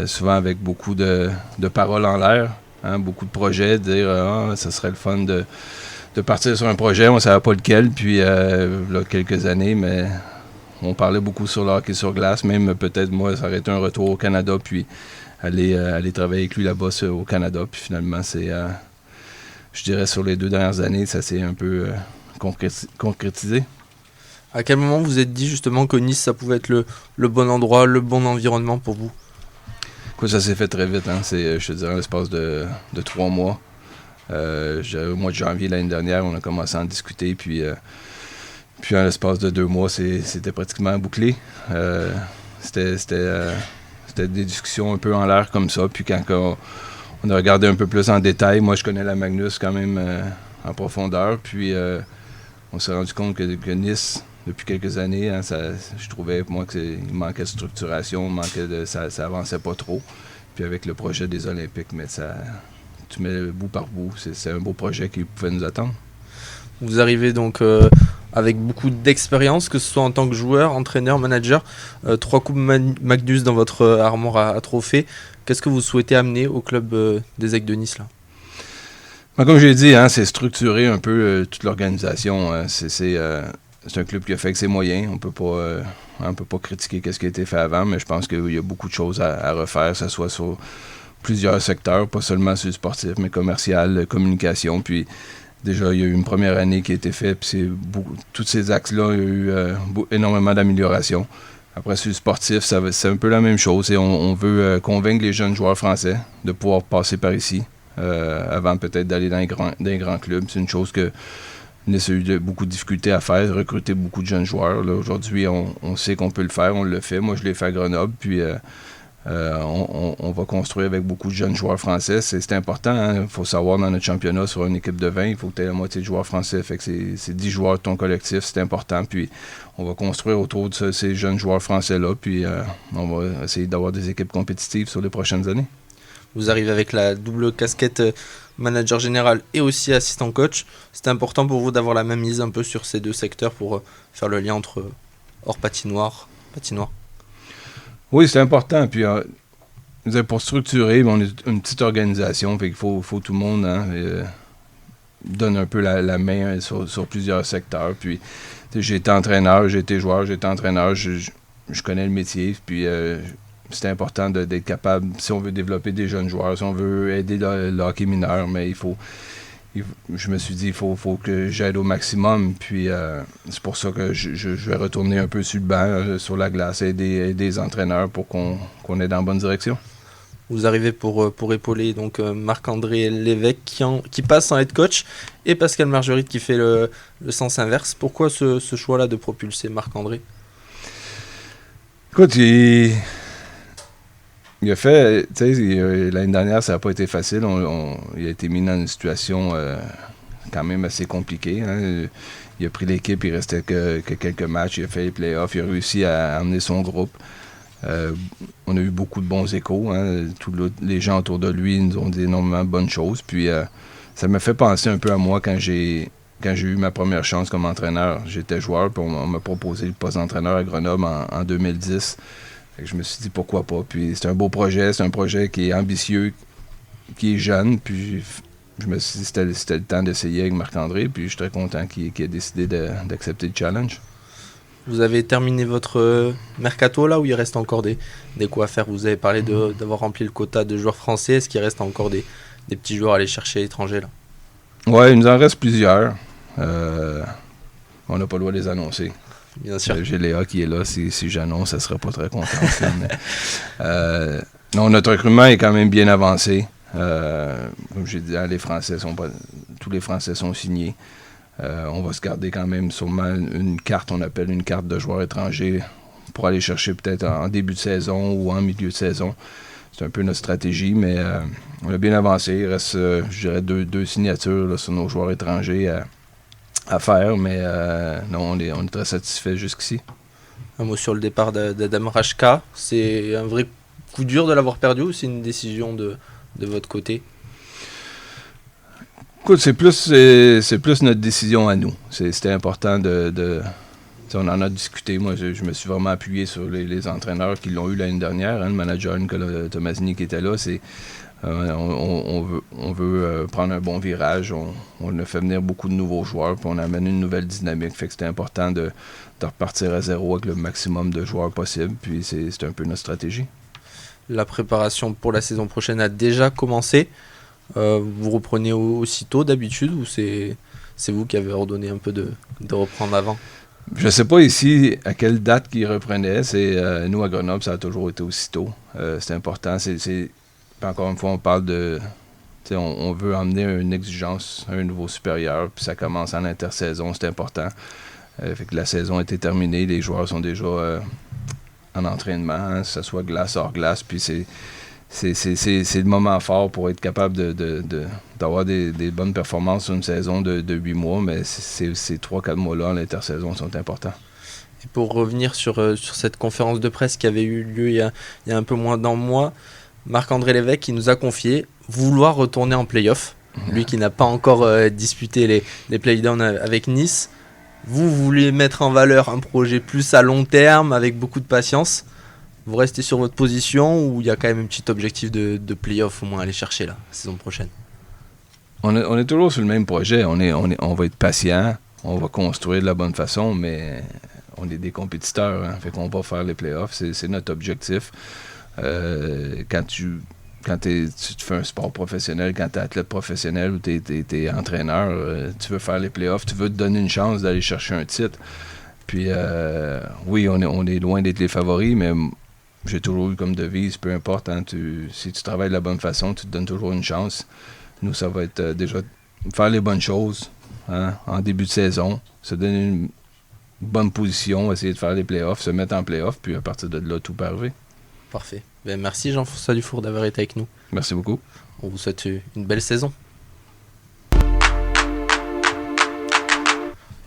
souvent avec beaucoup de paroles en l'air, hein, beaucoup de projets, de dire ça serait le fun de partir sur un projet, on ne savait pas lequel, puis là, quelques années, mais on parlait beaucoup sur le hockey sur glace, même peut-être moi, ça aurait été un retour au Canada, puis aller travailler avec lui là-bas au Canada, puis finalement, c'est, je dirais, sur les 2 dernières années, ça s'est un peu concrétisé. À quel moment vous êtes dit justement que Nice, ça pouvait être le bon endroit, le bon environnement pour vous? Écoute, ça s'est fait très vite, hein. C'est, je te dirais, l'espace de 3 mois. Au mois de janvier l'année dernière, on a commencé à en discuter, puis en l'espace de 2 mois, c'était pratiquement bouclé. C'était des discussions un peu en l'air comme ça, puis quand on a regardé un peu plus en détail, moi je connais la Magnus quand même en profondeur, puis on s'est rendu compte que Nice, depuis quelques années, hein, je trouvais moi qu'il manquait de structuration, ça avançait pas trop. Puis avec le projet des Olympiques, mais tu mets bout par bout, c'est un beau projet qui pouvait nous attendre. Vous arrivez donc avec beaucoup d'expérience, que ce soit en tant que joueur, entraîneur, manager, 3 coupes Magnus dans votre armoire à trophées. Qu'est-ce que vous souhaitez amener au club des Aigles de Nice là? Comme j'ai dit, hein, c'est structurer un peu toute l'organisation. C'est un club qui a fait avec ses moyens. On peut pas critiquer ce qui a été fait avant, mais je pense qu'il y a beaucoup de choses à refaire, que ce soit sur plusieurs secteurs, pas seulement sur le sportif, mais commercial, communication. Puis déjà, il y a eu une première année qui a été faite, puis tous ces axes-là, il y a eu énormément d'améliorations. Après, sur le sportif, c'est un peu la même chose. Et on veut convaincre les jeunes joueurs français de pouvoir passer par ici. Avant peut-être d'aller dans les grands clubs. C'est une chose que Nice a eu beaucoup de difficultés à faire, recruter beaucoup de jeunes joueurs. Là, aujourd'hui, on sait qu'on peut le faire, on le fait. Moi, je l'ai fait à Grenoble, puis on va construire avec beaucoup de jeunes joueurs français. C'est important, hein? Il faut savoir, dans notre championnat, sur une équipe de 20, il faut que tu aies la moitié de joueurs français. Fait que c'est 10 joueurs de ton collectif, c'est important. Puis on va construire autour de ces jeunes joueurs français-là, puis on va essayer d'avoir des équipes compétitives sur les prochaines années. Vous arrivez avec la double casquette manager général et aussi assistant coach. C'était important pour vous d'avoir la même mise un peu sur ces 2 secteurs pour faire le lien entre hors patinoire. Oui, c'est important. Puis pour structurer, on est une petite organisation, fait qu'il faut tout le monde donne un peu la main sur plusieurs secteurs. Puis j'ai été entraîneur, j'ai été joueur, j'ai été entraîneur, je connais le métier. Puis c'est important d'être capable, si on veut développer des jeunes joueurs, si on veut aider le hockey mineur, mais je me suis dit, il faut que j'aide au maximum, puis c'est pour ça que je vais retourner un peu sur le banc, sur la glace, aider les entraîneurs pour qu'on aille dans la bonne direction. Vous arrivez pour épauler donc Marc-André Lévesque qui passe en head coach et Pascal Marguerite qui fait le sens inverse. Pourquoi ce choix-là de propulser Marc-André? Écoute, il a fait, tu sais, l'année dernière, ça n'a pas été facile. Il a été mis dans une situation quand même assez compliquée. Hein. Il a pris l'équipe, il restait que quelques matchs, il a fait les playoffs, il a réussi à emmener son groupe. On a eu beaucoup de bons échos. Hein. Les gens autour de lui nous ont dit énormément de bonnes choses. Puis ça me fait penser un peu à moi quand j'ai eu ma première chance comme entraîneur. J'étais joueur, puis on m'a proposé le poste d'entraîneur à Grenoble en 2010. Fait que je me suis dit pourquoi pas. Puis c'est un beau projet, c'est un projet qui est ambitieux, qui est jeune. Puis je me suis dit c'était le temps d'essayer avec Marc-André. Puis je suis très content qu'il ait décidé d'accepter le challenge. Vous avez terminé votre mercato là, où il reste encore des coups à faire? Vous avez parlé d'avoir rempli le quota de joueurs français. Est-ce qu'il reste encore des petits joueurs à aller chercher à l'étranger là? Ouais, il nous en reste plusieurs. On n'a pas le droit de les annoncer. Bien sûr. J'ai Léa qui est là. Si j'annonce, elle ne sera pas très contente. Non, notre recrutement est quand même bien avancé. Comme j'ai dit, tous les Français sont signés. On va se garder quand même sûrement une carte, on appelle une carte de joueurs étrangers, pour aller chercher peut-être en début de saison ou en milieu de saison. C'est un peu notre stratégie, mais on a bien avancé. Il reste, je dirais, deux signatures là, sur nos joueurs étrangers à faire, mais non, on est très satisfait jusqu'ici. Un mot sur le départ d'Adam Rashka. C'est un vrai coup dur de l'avoir perdu ou c'est une décision de votre côté? Écoute, c'est plus notre décision à nous. C'était important on en a discuté. Moi, je me suis vraiment appuyé sur les entraîneurs qui l'ont eu l'année dernière. Le manager Nicolas Tomasini qui était là, on veut prendre un bon virage. On a fait venir beaucoup de nouveaux joueurs, puis on amène une nouvelle dynamique. Fait que c'était important de repartir à zéro avec le maximum de joueurs possible. Puis c'est un peu notre stratégie. La préparation pour la saison prochaine a déjà commencé. Vous reprenez aussitôt d'habitude ou c'est vous qui avez ordonné un peu de reprendre avant? Je ne sais pas ici à quelle date qu'ils reprenaient. Nous, à Grenoble, ça a toujours été aussitôt. C'est important. Encore une fois, on parle de... On veut emmener une exigence à un niveau supérieur, puis ça commence en intersaison, c'est important. Fait que la saison a été terminée, les joueurs sont déjà en entraînement, que ce soit glace, hors glace, puis c'est le moment fort pour être capable d'avoir des bonnes performances sur une saison de 8 mois, mais ces 3-4 mois-là en intersaison sont importants. Et pour revenir sur cette conférence de presse qui avait eu lieu il y a un peu moins d'un mois, Marc-André Lévesque qui nous a confié vouloir retourner en play-off, lui qui n'a pas encore disputé les play-downs avec Nice. Vous voulez mettre en valeur un projet plus à long terme avec beaucoup de patience. Vous restez sur votre position ou il y a quand même un petit objectif de play-off au moins à aller chercher la saison prochaine? On est toujours sur le même projet. On va être patient, on va construire de la bonne façon, mais on est des compétiteurs. Hein, fait qu'on va faire les play-offs, c'est notre objectif. Quand tu fais un sport professionnel, quand tu es athlète professionnel ou tu es entraîneur, tu veux faire les play-offs, tu veux te donner une chance d'aller chercher un titre. Puis oui, on est loin d'être les favoris, mais j'ai toujours eu comme devise, peu importe, hein, si tu travailles de la bonne façon, tu te donnes toujours une chance. Nous, ça va être déjà faire les bonnes choses hein, en début de saison, se donner une bonne position, essayer de faire les playoffs, se mettre en playoffs, puis à partir de là, tout peut arriver. Parfait. Merci Jean-François Dufour d'avoir été avec nous. Merci beaucoup. On vous souhaite une belle saison.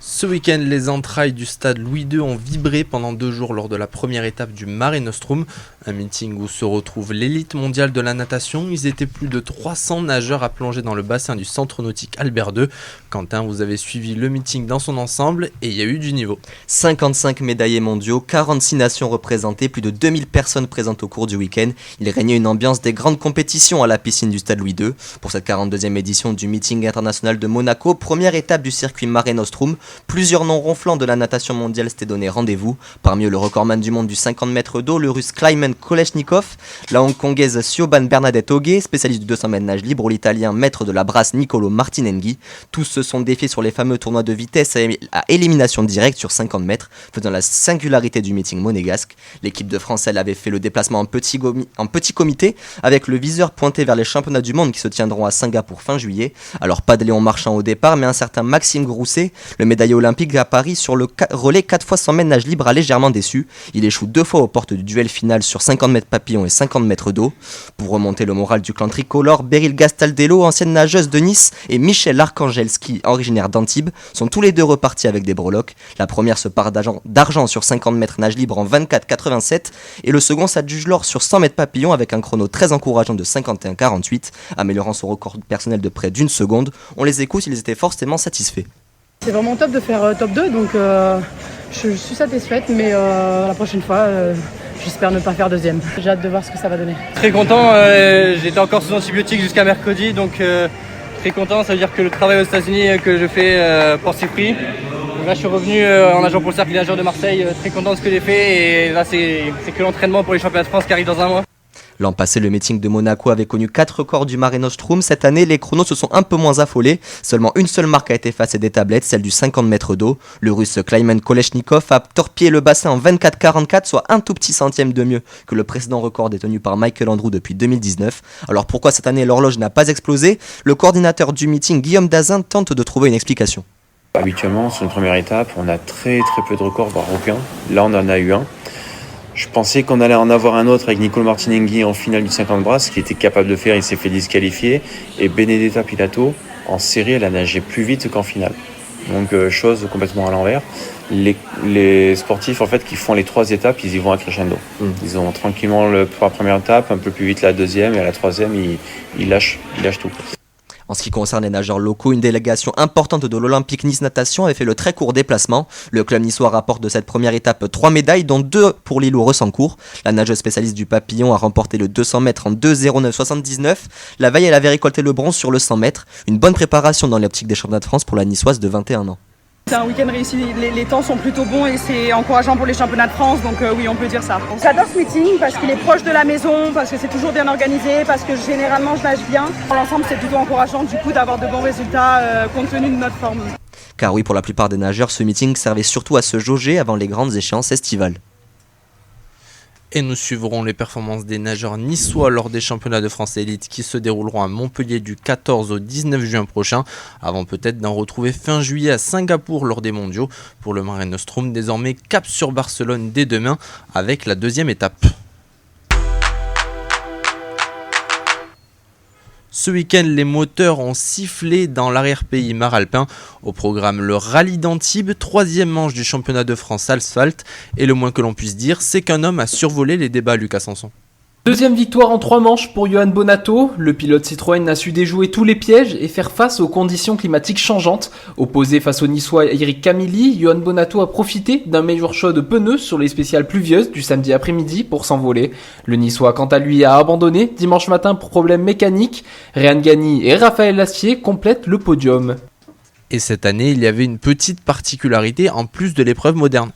Ce week-end, les entrailles du stade Louis II ont vibré pendant 2 jours lors de la première étape du Mare Nostrum, un meeting où se retrouve l'élite mondiale de la natation. Ils étaient plus de 300 nageurs à plonger dans le bassin du centre nautique Albert II. Quentin, vous avez suivi le meeting dans son ensemble et il y a eu du niveau. 55 médaillés mondiaux, 46 nations représentées, plus de 2000 personnes présentes au cours du week-end. Il régnait une ambiance des grandes compétitions à la piscine du stade Louis II. Pour cette 42e édition du meeting international de Monaco, première étape du circuit Mare Nostrum, plusieurs noms ronflants de la natation mondiale s'étaient donné rendez-vous. Parmi eux, le recordman du monde du 50 mètres d'eau, le russe Kleiman Kolesnikov, la hongkongaise Siobhan Bernadette Auguet, spécialiste du 200 mètres nage libre, ou l'italien maître de la brasse Nicolo Martinenghi. Tous se sont défiés sur les fameux tournois de vitesse à élimination directe sur 50 mètres, faisant la singularité du meeting monégasque. L'équipe de France, elle, avait fait le déplacement en petit comité, avec le viseur pointé vers les championnats du monde qui se tiendront à Singapour fin juillet. Alors pas de Léon Marchand au départ, mais un certain Maxime Grousset, le médaillé olympique à Paris sur le relais 4 fois 100 mètres nage libre, a légèrement déçu. Il échoue 2 fois aux portes du duel final sur 50 mètres papillon et 50 mètres d'eau. Pour remonter le moral du clan tricolore, Beryl Gastaldello, ancienne nageuse de Nice, et Michel Arkangelski, originaire d'Antibes, sont tous les deux repartis avec des breloques. La première se part d'argent sur 50 mètres nage libre en 24,87 et le second s'adjuge l'or sur 100 mètres papillon avec un chrono très encourageant de 51,48, améliorant son record personnel de près d'1 seconde. On les écoute, ils étaient forcément satisfaits. C'est vraiment top de faire top 2, donc je suis satisfaite, mais la prochaine fois, j'espère ne pas faire deuxième. J'ai hâte de voir ce que ça va donner. Très content, j'étais encore sous antibiotiques jusqu'à mercredi, donc très content, ça veut dire que le travail aux États-Unis que je fais porte ses fruits. Donc là je suis revenu en nageant pour le cercle des nageurs de Marseille, très content de ce que j'ai fait, et là c'est que l'entraînement pour les championnats de France qui arrivent dans un mois. L'an passé, le meeting de Monaco avait connu 4 records du Mare Nostrum. Cette année, les chronos se sont un peu moins affolés. Seulement une seule marque a été effacée des tablettes, celle du 50 mètres d'eau. Le russe Kleiman Kolesnikov a torpillé le bassin en 24,44, soit un tout petit centième de mieux que le précédent record détenu par Michael Andrew depuis 2019. Alors pourquoi cette année l'horloge n'a pas explosé? Le coordinateur du meeting, Guillaume Dazin, tente de trouver une explication. Habituellement, sur une première étape, on a très peu de records, voire aucun. Là, on en a eu un. Je pensais qu'on allait en avoir un autre avec Nicolo Martinenghi en finale du 50 brasses, qui était capable de faire, il s'est fait disqualifier. Et Benedetta Pilato, en série, elle a nagé plus vite qu'en finale. Donc, chose complètement à l'envers. Les sportifs, en fait, qui font les 3 étapes, ils y vont à crescendo. Ils ont tranquillement la première étape, un peu plus vite la deuxième, et à la troisième, ils lâchent tout. En ce qui concerne les nageurs locaux, une délégation importante de l'Olympique Nice Natation avait fait le très court déplacement. Le club niçois rapporte de cette première étape 3 médailles, dont 2 pour Lilou Ressancourt. La nageuse spécialiste du papillon a remporté le 200 mètres en 2:09,79. La veille, elle avait récolté le bronze sur le 100 mètres. Une bonne préparation dans l'optique des championnats de France pour la niçoise de 21 ans. C'est un week-end réussi, les temps sont plutôt bons et c'est encourageant pour les championnats de France, donc oui, on peut dire ça. J'adore ce meeting parce qu'il est proche de la maison, parce que c'est toujours bien organisé, parce que généralement je nage bien. Dans l'ensemble, c'est plutôt encourageant du coup d'avoir de bons résultats compte tenu de notre forme. Car oui, pour la plupart des nageurs, ce meeting servait surtout à se jauger avant les grandes échéances estivales. Et nous suivrons les performances des nageurs niçois lors des championnats de France élite qui se dérouleront à Montpellier du 14 au 19 juin prochain, avant peut-être d'en retrouver fin juillet à Singapour lors des mondiaux. Pour le Mare Nostrum, désormais cap sur Barcelone dès demain avec la 2e étape. Ce week-end, les moteurs ont sifflé dans l'arrière-pays maralpin. Au programme, le rallye d'Antibes, 3e manche du championnat de France asphalte. Et le moins que l'on puisse dire, c'est qu'un homme a survolé les débats, Lucas Sanson. Deuxième victoire en 3 manches pour Johan Bonato. Le pilote Citroën a su déjouer tous les pièges et faire face aux conditions climatiques changeantes. Opposé face au niçois Eric Camilli, Johan Bonato a profité d'un meilleur choix de pneus sur les spéciales pluvieuses du samedi après-midi pour s'envoler. Le niçois, quant à lui, a abandonné dimanche matin pour problème mécanique. Réan Gani et Raphaël Lassier complètent le podium. Et cette année, il y avait une petite particularité en plus de l'épreuve moderne.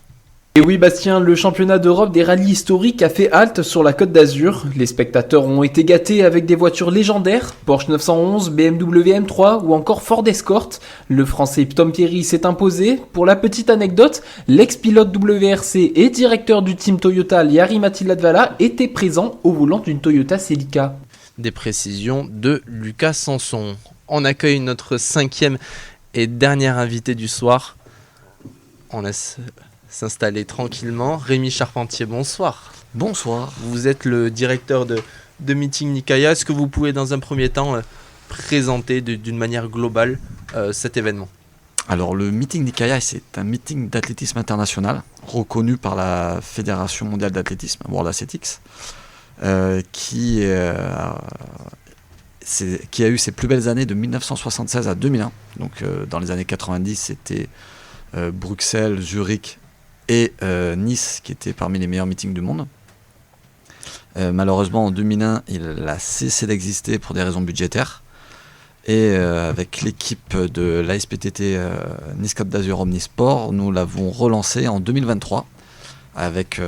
Et oui Bastien, le championnat d'Europe des rallyes historiques a fait halte sur la Côte d'Azur. Les spectateurs ont été gâtés avec des voitures légendaires, Porsche 911, BMW M3 ou encore Ford Escort. Le français Tom Pierry s'est imposé. Pour la petite anecdote, l'ex-pilote WRC et directeur du team Toyota Jari Matti-Latvala était présent au volant d'une Toyota Celica. Des précisions de Lucas Sanson. On accueille notre 5e et dernière invité du soir. On laisse s'installer tranquillement. Rémi Charpentier, bonsoir. Bonsoir. Vous êtes le directeur de Meeting Nikaya. Est-ce que vous pouvez dans un premier temps présenter d'une manière globale cet événement ? Alors le Meeting Nikaya, c'est un meeting d'athlétisme international reconnu par la Fédération mondiale d'athlétisme, World Athletics, qui a eu ses plus belles années de 1976 à 2001. Donc dans les années 90, c'était Bruxelles, Zurich et Nice qui étaient parmi les meilleurs meetings du monde. Malheureusement en 2001 il a cessé d'exister pour des raisons budgétaires et avec l'équipe de l'ASPTT Nice Côte d'Azur Omnisport, nous l'avons relancé en 2023 avec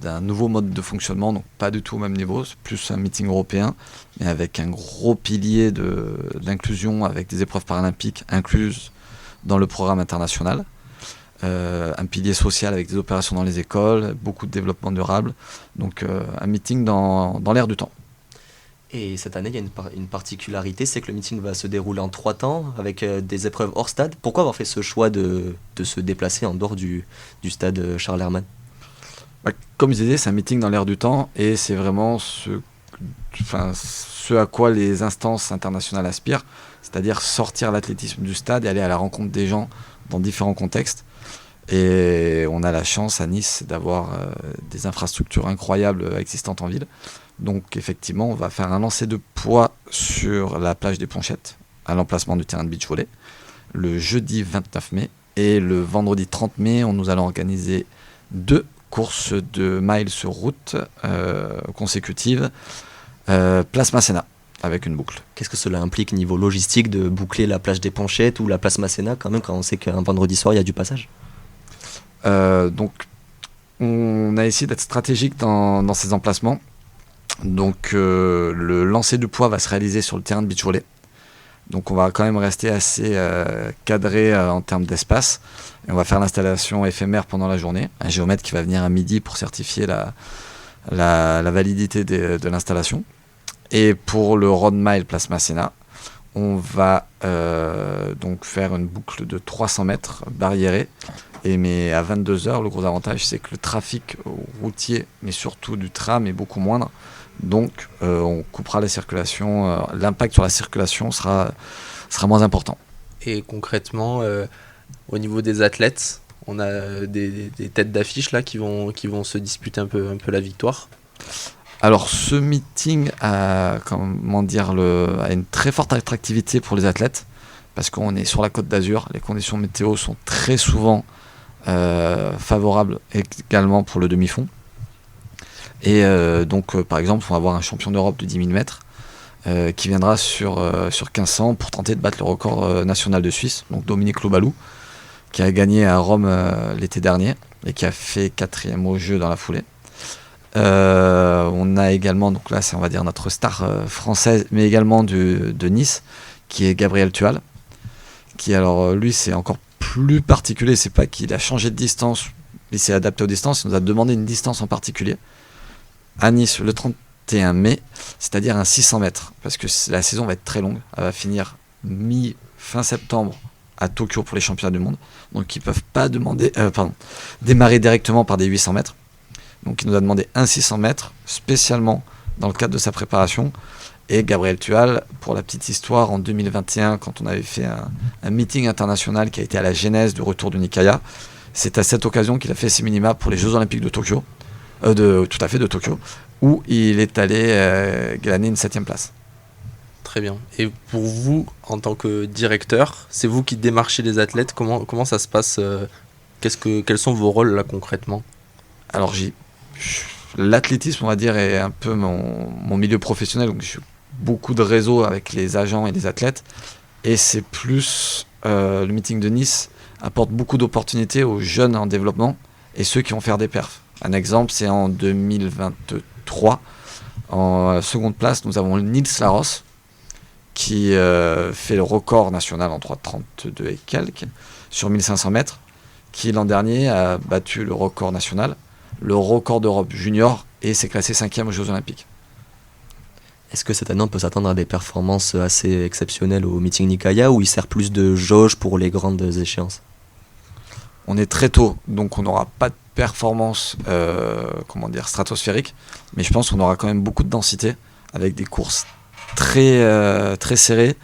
d'un nouveau mode de fonctionnement, donc pas du tout au même niveau, c'est plus un meeting européen, mais avec un gros pilier d'inclusion avec des épreuves paralympiques incluses dans le programme international. Un pilier social avec des opérations dans les écoles, beaucoup de développement durable, donc un meeting dans l'air du temps. Et cette année, il y a une particularité, c'est que le meeting va se dérouler en 3 temps, avec des épreuves hors stade. Pourquoi avoir fait ce choix de se déplacer en dehors du stade Charles Herrmann ? Comme je disais, c'est un meeting dans l'air du temps, et c'est vraiment ce à quoi les instances internationales aspirent, c'est-à-dire sortir l'athlétisme du stade et aller à la rencontre des gens dans différents contextes. Et on a la chance à Nice d'avoir des infrastructures incroyables existantes en ville. Donc effectivement, on va faire un lancer de poids sur la plage des Ponchettes, à l'emplacement du terrain de beach volley, le jeudi 29 mai. Et le vendredi 30 mai, nous allons organiser 2 courses de miles sur route consécutives, place Masséna, avec une boucle. Qu'est-ce que cela implique niveau logistique de boucler la plage des Ponchettes ou la place Masséna quand même, quand on sait qu'un vendredi soir il y a du passage ? Donc on a essayé d'être stratégique dans ces emplacements. Donc le lancer du poids va se réaliser sur le terrain de beach volley. Donc on va quand même rester assez cadré en termes d'espace. Et on va faire l'installation éphémère pendant la journée. Un géomètre qui va venir à midi pour certifier la validité de l'installation. Et pour le road mile place Masséna, on va donc faire une boucle de 300 mètres barriérée. Mais à 22h, le gros avantage, c'est que le trafic routier, mais surtout du tram, est beaucoup moindre. Donc, on coupera la circulation. L'impact sur la circulation sera moins important. Et concrètement, au niveau des athlètes, on a des têtes d'affiche là qui vont se disputer un peu la victoire. Alors, ce meeting a une très forte attractivité pour les athlètes, parce qu'on est sur la Côte d'Azur. Les conditions météo sont très souvent favorable également pour le demi-fond. Et donc par exemple on va avoir un champion d'Europe de 10 000 mètres qui viendra sur 1500 pour tenter de battre le record national de Suisse, donc Dominique Lobalou, qui a gagné à Rome l'été dernier et qui a fait 4e au jeu dans la foulée. On a également, donc là c'est on va dire notre star française, mais également de Nice, qui est Gabriel Tual, qui alors lui c'est encore plus particulier, c'est pas qu'il a changé de distance, il s'est adapté aux distances, il nous a demandé une distance en particulier à Nice le 31 mai, c'est-à-dire un 600 mètres, parce que la saison va être très longue, elle va finir fin septembre à Tokyo pour les championnats du monde, donc ils peuvent pas démarrer directement par des 800 mètres, donc il nous a demandé un 600 mètres spécialement dans le cadre de sa préparation. Et Gabriel Tual, pour la petite histoire, en 2021, quand on avait fait un meeting international qui a été à la genèse du retour du Nikaya, c'est à cette occasion qu'il a fait ses minima pour les Jeux Olympiques de Tokyo, de Tokyo, où il est allé glaner une 7e place. Très bien. Et pour vous, en tant que directeur, c'est vous qui démarchez les athlètes, comment ça se passe quels sont vos rôles là concrètement? Alors l'athlétisme, on va dire, est un peu mon milieu professionnel, donc je suis beaucoup de réseaux avec les agents et les athlètes, et c'est plus le meeting de Nice apporte beaucoup d'opportunités aux jeunes en développement et ceux qui vont faire des perfs. Un exemple, c'est en 2023, en seconde place, nous avons Nils Laros qui fait le record national en 3,32 et quelques sur 1500 mètres, qui l'an dernier a battu le record national, le record d'Europe junior, et s'est classé 5e aux Jeux Olympiques. Est-ce que cette année on peut s'attendre à des performances assez exceptionnelles au meeting Nikaya, ou il sert plus de jauge pour les grandes échéances? On est très tôt, donc on n'aura pas de performance stratosphérique, mais je pense qu'on aura quand même beaucoup de densité, avec des courses très serrées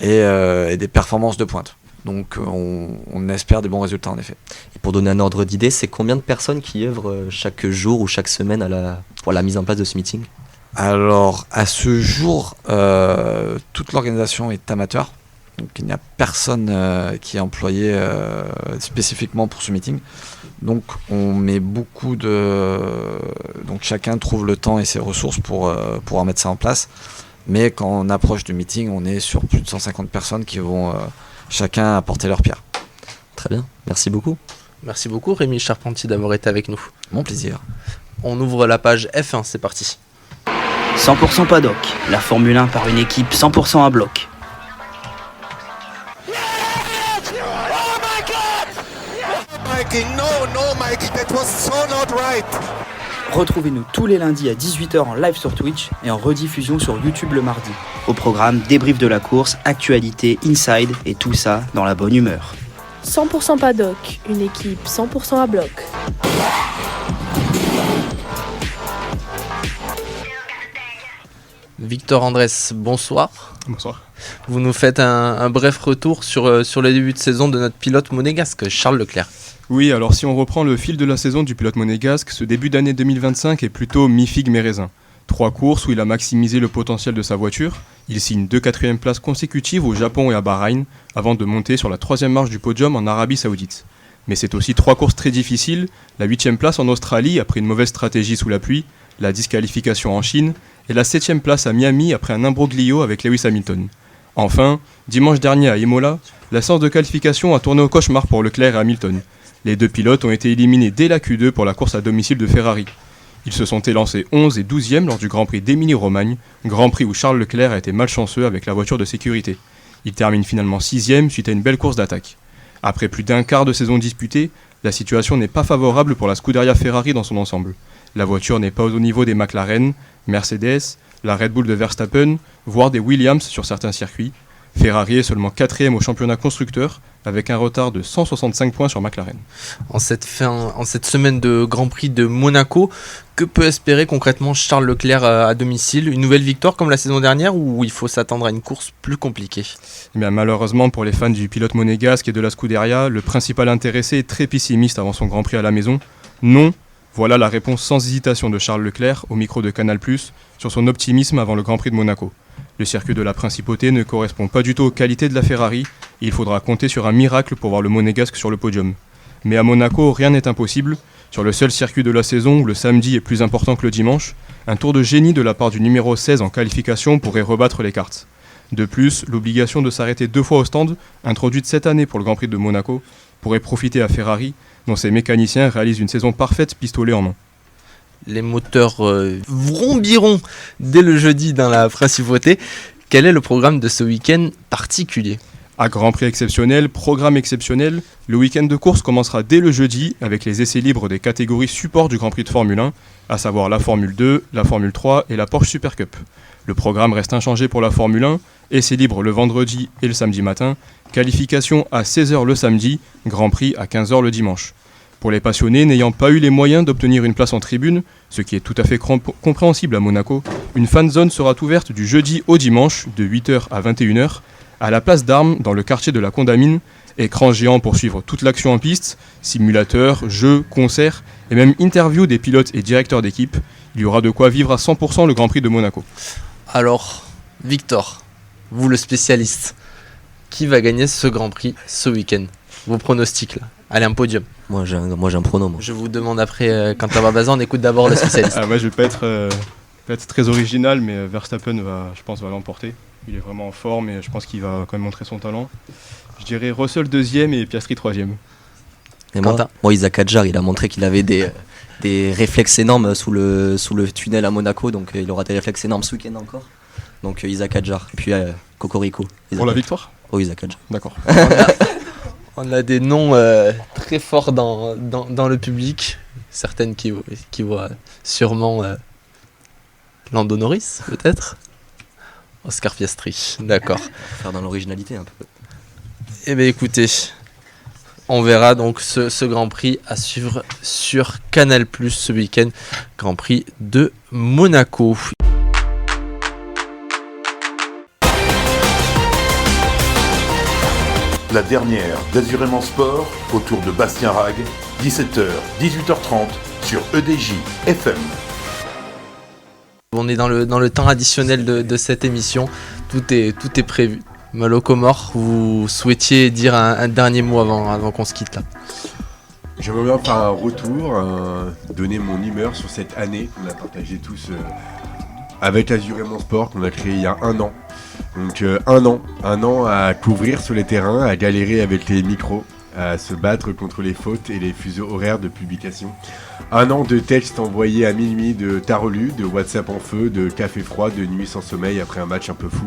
et des performances de pointe. Donc on espère des bons résultats en effet. Et pour donner un ordre d'idée, c'est combien de personnes qui œuvrent chaque jour ou chaque semaine pour la mise en place de ce meeting? Alors à ce jour, toute l'organisation est amateur, donc il n'y a personne qui est employé spécifiquement pour ce meeting. Donc on met beaucoup donc chacun trouve le temps et ses ressources pour pouvoir mettre ça en place. Mais quand on approche du meeting, on est sur plus de 150 personnes qui vont chacun apporter leur pierre. Très bien, merci beaucoup. Merci beaucoup Rémi Charpentier d'avoir été avec nous. Mon plaisir. On ouvre la page F1, c'est parti. 100% paddock, la Formule 1 par une équipe 100% à bloc. Retrouvez-nous tous les lundis à 18h en live sur Twitch et en rediffusion sur YouTube le mardi. Au programme, débrief de la course, actualité, inside et tout ça dans la bonne humeur. 100% paddock, une équipe 100% à bloc. Victor Andrès, bonsoir. Bonsoir. Vous nous faites un bref retour sur le début de saison de notre pilote monégasque, Charles Leclerc. Oui, alors si on reprend le fil de la saison du pilote monégasque, ce début d'année 2025 est plutôt mi-figue mi-raisin. 3 courses où il a maximisé le potentiel de sa voiture. Il signe 2 quatrièmes places consécutives au Japon et à Bahreïn, avant de monter sur la 3e marche du podium en Arabie Saoudite. Mais c'est aussi 3 courses très difficiles, la 8e place en Australie après une mauvaise stratégie sous la pluie, la disqualification en Chine, et la 7e place à Miami après un imbroglio avec Lewis Hamilton. Enfin, dimanche dernier à Imola, la séance de qualification a tourné au cauchemar pour Leclerc et Hamilton. Les 2 pilotes ont été éliminés dès la Q2 pour la course à domicile de Ferrari. Ils se sont élancés 11 et 12e lors du Grand Prix d'Émilie-Romagne, Grand Prix où Charles Leclerc a été malchanceux avec la voiture de sécurité. Il termine finalement 6e suite à une belle course d'attaque. Après plus d'un quart de saison disputée, la situation n'est pas favorable pour la Scuderia Ferrari dans son ensemble. La voiture n'est pas au niveau des McLaren, Mercedes, la Red Bull de Verstappen, voire des Williams sur certains circuits. Ferrari est seulement 4ème au championnat constructeur, avec un retard de 165 points sur McLaren. En cette semaine de Grand Prix de Monaco, que peut espérer concrètement Charles Leclerc à domicile? Une nouvelle victoire comme la saison dernière ou il faut s'attendre à une course plus compliquée? Eh bien, malheureusement pour les fans du pilote monégasque et de la Scuderia, le principal intéressé est très pessimiste avant son Grand Prix à la maison. Non, voilà la réponse sans hésitation de Charles Leclerc au micro de Canal+, sur son optimisme avant le Grand Prix de Monaco. Le circuit de la Principauté ne correspond pas du tout aux qualités de la Ferrari et il faudra compter sur un miracle pour voir le monégasque sur le podium. Mais à Monaco, rien n'est impossible. Sur le seul circuit de la saison où le samedi est plus important que le dimanche, un tour de génie de la part du numéro 16 en qualification pourrait rebattre les cartes. De plus, l'obligation de s'arrêter 2 fois au stand, introduite cette année pour le Grand Prix de Monaco, pourrait profiter à Ferrari, dont ses mécaniciens réalisent une saison parfaite pistolet en main. Les moteurs vrombiront dès le jeudi dans la Principauté. Quel est le programme de ce week-end particulier? À Grand Prix exceptionnel, programme exceptionnel, le week-end de course commencera dès le jeudi avec les essais libres des catégories support du Grand Prix de Formule 1, à savoir la Formule 2, la Formule 3 et la Porsche Super Cup. Le programme reste inchangé pour la Formule 1, essais libres le vendredi et le samedi matin, qualification à 16h le samedi, Grand Prix à 15h le dimanche. Pour les passionnés n'ayant pas eu les moyens d'obtenir une place en tribune, ce qui est tout à fait compréhensible à Monaco, une fan zone sera ouverte du jeudi au dimanche de 8h à 21h à la place d'Armes dans le quartier de la Condamine, écran géant pour suivre toute l'action en piste, simulateurs, jeux, concerts et même interviews des pilotes et directeurs d'équipe. Il y aura de quoi vivre à 100% le Grand Prix de Monaco. Alors, Victor, vous le spécialiste, qui va gagner ce Grand Prix ce week-end? Vos pronostics là. Allez, un podium. Moi j'ai un pronom. Je vous demande après, Quentin Barbazan, on écoute d'abord le spécialiste. Moi je vais pas être très original, mais Verstappen va l'emporter. Il est vraiment en forme et je pense qu'il va quand même montrer son talent. Je dirais Russell 2ème et Piastri 3ème. Et moi Isaac Hadjar, il a montré qu'il avait des réflexes énormes sous le tunnel à Monaco, donc il aura des réflexes énormes ce week-end encore. Donc Isaac Hadjar, et puis Cocorico. Pour la victoire? Oh, Isaac Hadjar. D'accord. On a des noms très forts dans le public, certaines qui voient sûrement Lando Norris, peut-être. Oscar Piastri, d'accord. Faire dans l'originalité un peu. Eh bien écoutez, on verra donc ce Grand Prix à suivre sur Canal+ ce week-end, Grand Prix de Monaco. La dernière d'Azurément Sport autour de Bastien Rag, 17h, 18h30 sur EDJ FM. On est dans le temps additionnel de cette émission, tout est prévu. Malo Comor, vous souhaitiez dire un dernier mot avant qu'on se quitte là? J'aimerais bien faire un retour, donner mon humeur sur cette année qu'on a partagé tous avec Azurément Sport qu'on a créé il y a 1 an. Donc un an à couvrir sur les terrains, à galérer avec les micros, à se battre contre les fautes et les fuseaux horaires de publication. 1 an de textes envoyés à minuit, de tarolus, de WhatsApp en feu, de café froid, de nuit sans sommeil après un match un peu fou.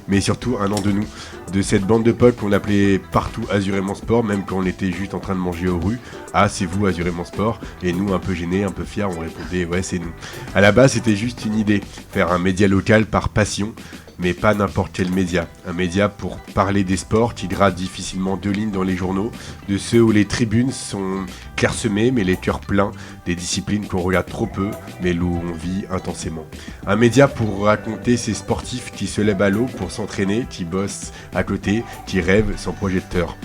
Mais surtout 1 an de nous, de cette bande de potes qu'on appelait partout Azurément Sport, même quand on était juste en train de manger aux rues. Ah, c'est vous Azurément Sport. Et nous, un peu gênés, un peu fiers, on répondait ouais, c'est nous. À la base, c'était juste une idée, faire un média local par passion. Mais pas n'importe quel média. Un média pour parler des sports qui grattent difficilement 2 lignes dans les journaux, de ceux où les tribunes sont clairsemées mais les cœurs pleins, des disciplines qu'on regarde trop peu mais où on vit intensément. Un média pour raconter ces sportifs qui se lèvent à l'eau pour s'entraîner, qui bossent à côté, qui rêvent sans projecteur.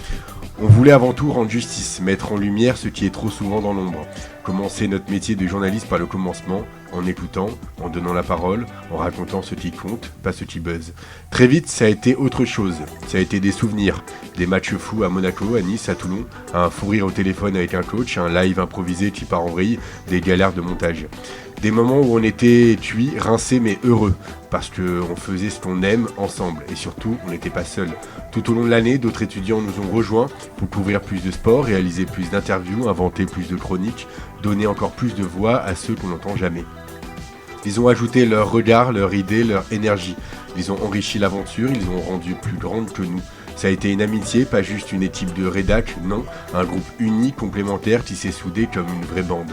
On voulait avant tout rendre justice, mettre en lumière ce qui est trop souvent dans l'ombre. Commencer notre métier de journaliste par le commencement, en écoutant, en donnant la parole, en racontant ce qui compte, pas ce qui buzz. Très vite, ça a été autre chose. Ça a été des souvenirs, des matchs fous à Monaco, à Nice, à Toulon, un fou rire au téléphone avec un coach, un live improvisé qui part en vrille, des galères de montage. Des moments où on était cuits, rincés mais heureux, parce qu'on faisait ce qu'on aime ensemble, et surtout, on n'était pas seuls. Tout au long de l'année, d'autres étudiants nous ont rejoints pour couvrir plus de sport, réaliser plus d'interviews, inventer plus de chroniques, donner encore plus de voix à ceux qu'on n'entend jamais. Ils ont ajouté leur regard, leur idée, leur énergie. Ils ont enrichi l'aventure, ils ont rendu plus grande que nous. Ça a été une amitié, pas juste une équipe de rédac, non, un groupe uni, complémentaire, qui s'est soudé comme une vraie bande.